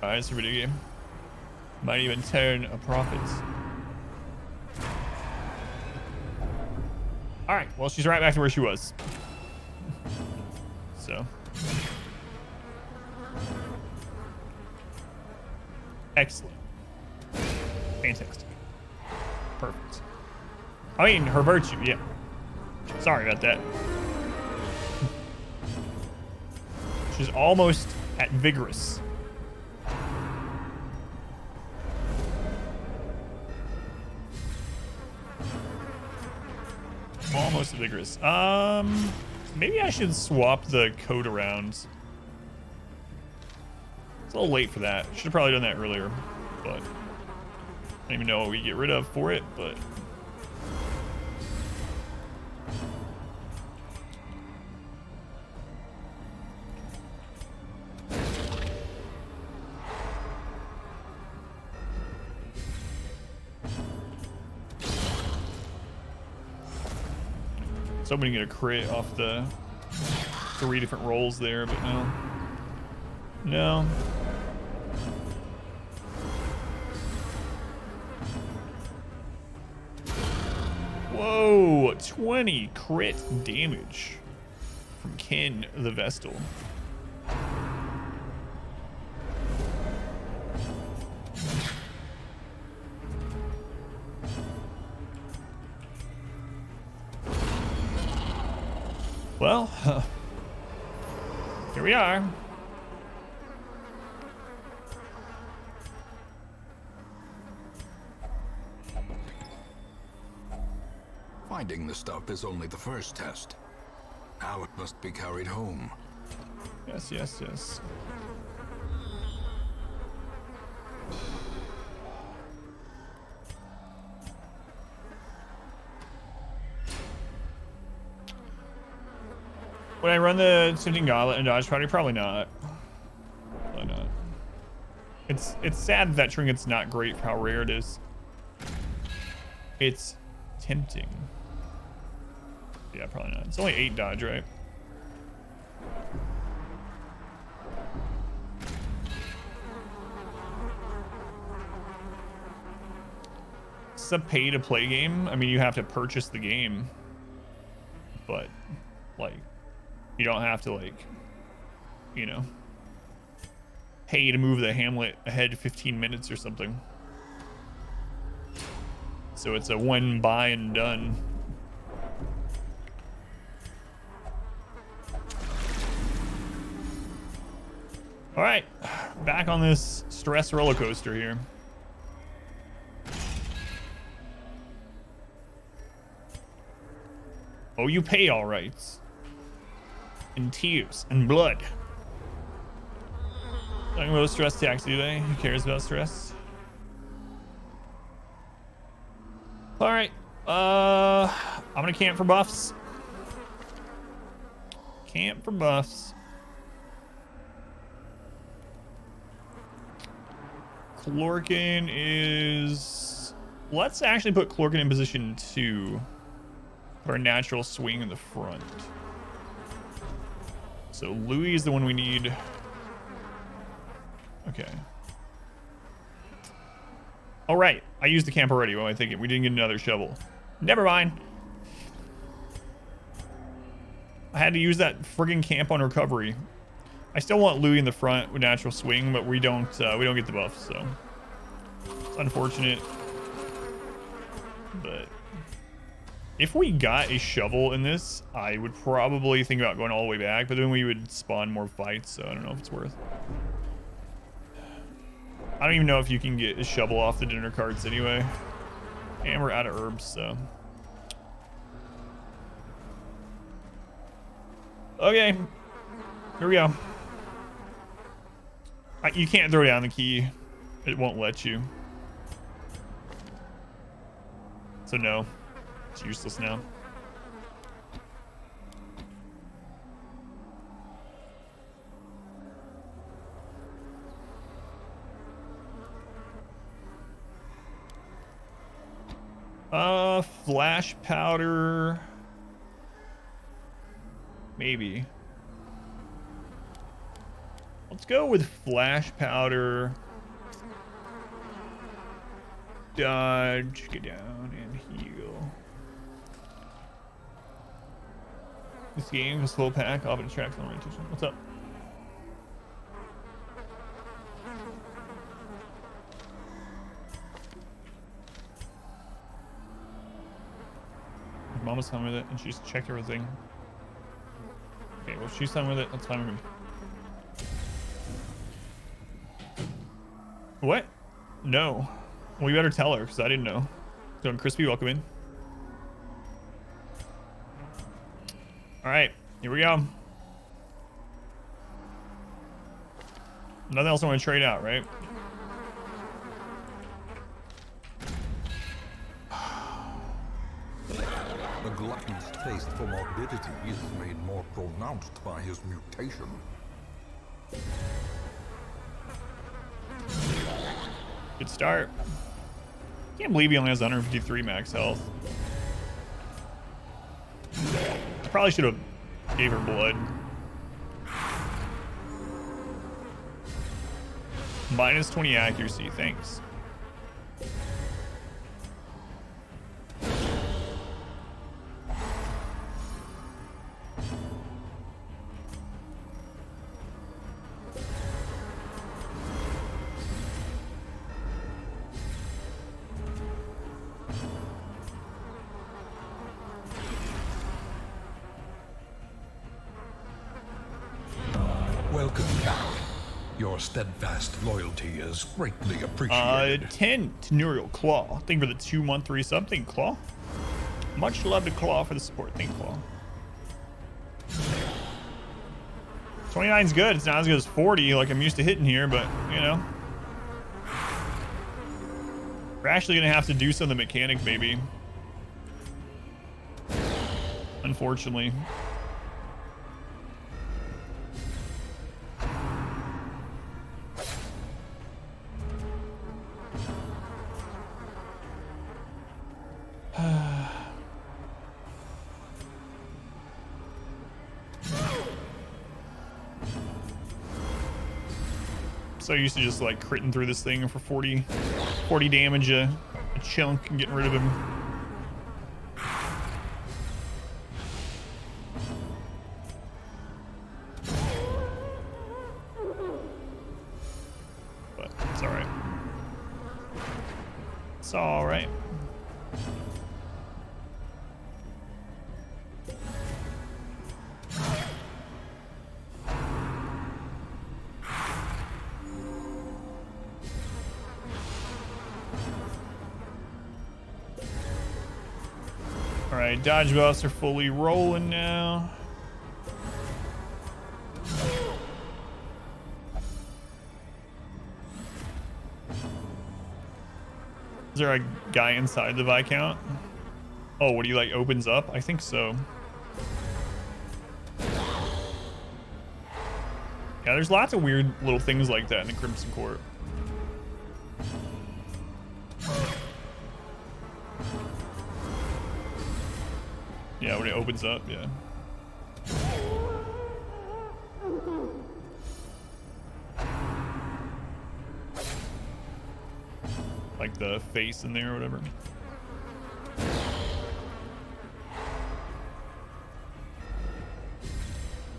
Alright, it's a video game. Might even turn a profit. Alright, well, she's right back to where she was. So. Excellent. Fantastic. Perfect. I mean, her virtue, yeah. Sorry about that. She's almost at vigorous. Almost vigorous. Maybe I should swap the code around. It's a little late for that. Should have probably done that earlier, but I don't even know what we get rid of for it, but somebody get a crit off the 3 different rolls there, but no. No. Whoa, 20 crit damage from Ken the Vestal. Well, here we are. Finding the stuff is only the first test. Now it must be carried home. Yes, yes, yes. Would I run the Sifting Gauntlet and dodge party? Probably not. Probably not. It's sad that trinket's not great for how rare it is. It's tempting. Yeah, probably not. It's only 8 dodge, right? It's a pay-to-play game. I mean, you have to purchase the game, but like, you don't have to, like, you know, pay to move the hamlet ahead 15 minutes or something. So it's a one buy and done. All right, back on this stress roller coaster here. Oh, you pay all right. In tears and blood. Talking about stress tax, do they? Who cares about stress? All right, I'm gonna camp for buffs. Camp for buffs. Clorkin is... Let's actually put Clorkin in position 2. Put our natural swing in the front. So Louis is the one we need. Okay. All right. I used the camp already. What am I thinking? We didn't get another shovel. Never mind. I had to use that friggin' camp on recovery. I still want Louis in the front with natural swing, but we don't get the buff, so it's unfortunate. But if we got a shovel in this, I would probably think about going all the way back, but then we would spawn more fights, so I don't know if it's worth. I don't even know if you can get a shovel off the dinner carts anyway. And we're out of herbs, so. Okay, here we go. You can't throw down the key. It won't let you. So no, it's useless now. Flash powder. Maybe. Let's go with flash powder. Dodge, get down and heal. This game is slow pack, off it tracks on orientation. What's up? Mama's done with it, and she's checked everything. Okay, well, she's done with it. That's fine with me. What? No. We better tell her, because I didn't know. Doing crispy, welcome in. All right, here we go. Nothing else I want to trade out, right? The glutton's taste for morbidity is made more pronounced by his mutation. Good start. Can't believe he only has 153 max health. I probably should have gave her blood. Minus 20 accuracy, thanks. Welcome back. Your steadfast loyalty is greatly appreciated. 10 Tenurial Claw. Thank you for the 2-month resub. Thank you, Claw. Much love to Claw for the support. Thank you, Claw. 29's good. It's not as good as 40 like I'm used to hitting here, but you know. We're actually gonna have to do some of the mechanic, maybe. Unfortunately. So used to just like critting through this thing for 40 damage a chunk and getting rid of him. But it's all right. It's all right. right, dodge buffs are fully rolling now. Is there a guy inside the Viscount? Oh, what, he like opens up? I think so. Yeah, there's lots of weird little things like that in the Crimson Court. Yeah, when it opens up, yeah. Like the face in there or whatever.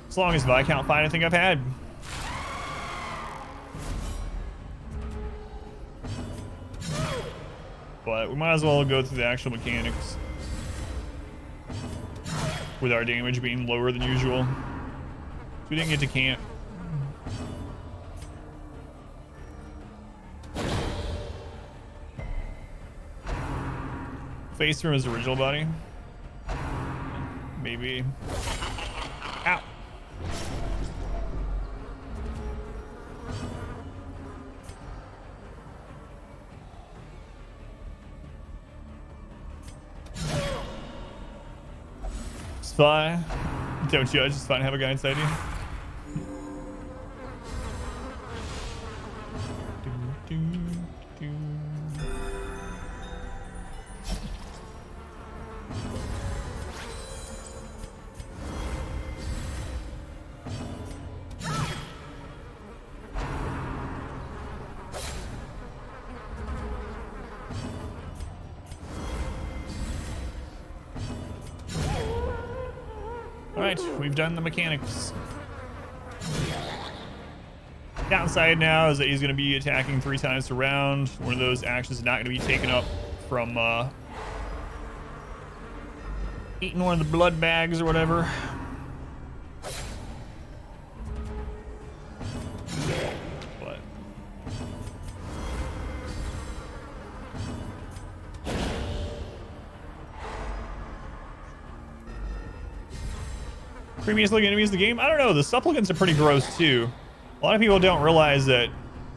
As long as Viscount fight I think I've had. But we might as well go through the actual mechanics. With our damage being lower than usual. So we didn't get to camp. Face from his original body. Maybe. Ow. It's fine. Don't judge. It's fine to have a guy inside you. Alright, we've done the mechanics. Downside now is that he's going to be attacking 3 times a round. One of those actions is not going to be taken up from eating one of the blood bags or whatever. But creamiest looking enemies in the game? I don't know. The supplicants are pretty gross too. A lot of people don't realize that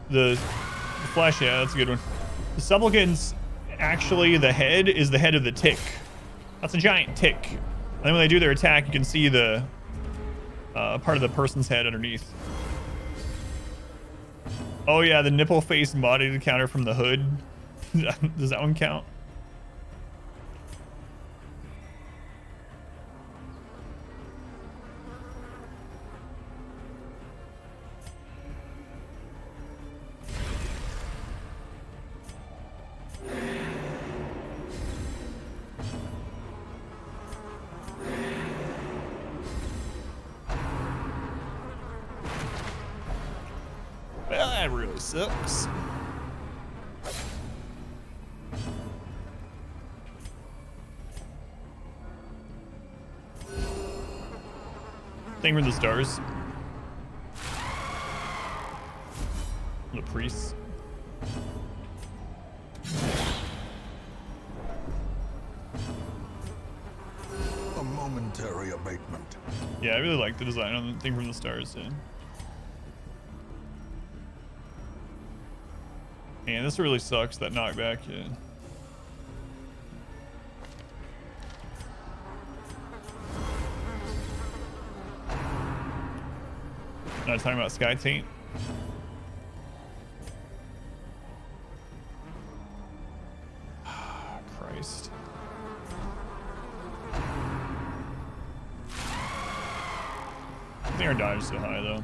the flesh, yeah, that's a good one. The supplicants, actually, the head is the head of the tick. That's a giant tick. And then when they do their attack, you can see the part of the person's head underneath. Oh yeah, the nipple face body counter from the hood. Does that one count? Well, that really sucks. Thing with the stars. The priests. A momentary abatement. Yeah, I really like the design on the thing from the stars. Yeah. Man, this really sucks, that knockback. Yeah. Not talking about Sky Taint. Christ. I think our dodge is so high though.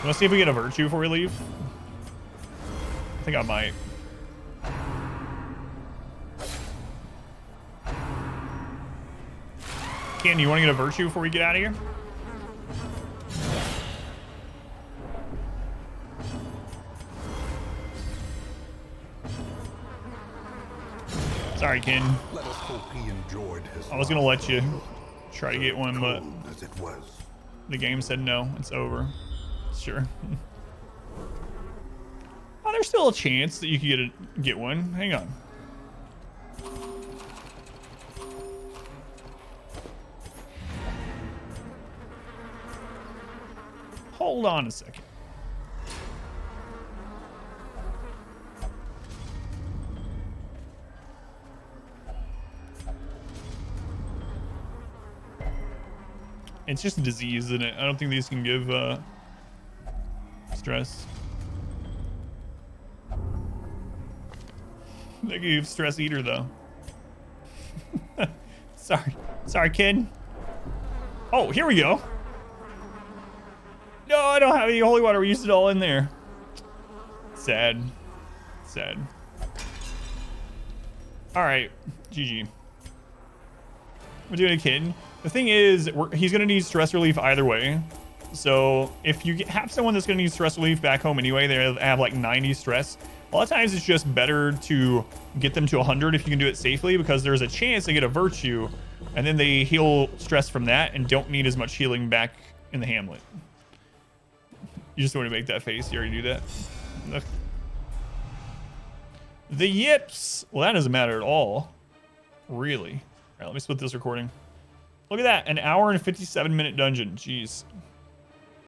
Let's see if we get a virtue before we leave. I think I might. Ken, you want to get a virtue before we get out of here? Sorry, Ken. Let us hope he enjoyed his I was gonna let you last try to get one, but cold as it was. the game said no. It's over. Sure. Oh, there's still a chance that you could get one. Hang on. Hold on a second. It's just a disease, isn't it? I don't think these can give stress. They can give stress eater though. Sorry, kid. Oh, here we go. No, I don't have any holy water. We used it all in there. Sad. Sad. All right, GG. We're doing a kid. The thing is, he's going to need stress relief either way. So if you have someone that's going to need stress relief back home anyway, they have like 90 stress. A lot of times it's just better to get them to 100 if you can do it safely, because there's a chance they get a virtue and then they heal stress from that and don't need as much healing back in the hamlet. You just want to make that face. You already do that. Ugh. The yips. Well, that doesn't matter at all. Really. All right, let me split this recording. Look at that. An hour and 57-minute dungeon. Jeez.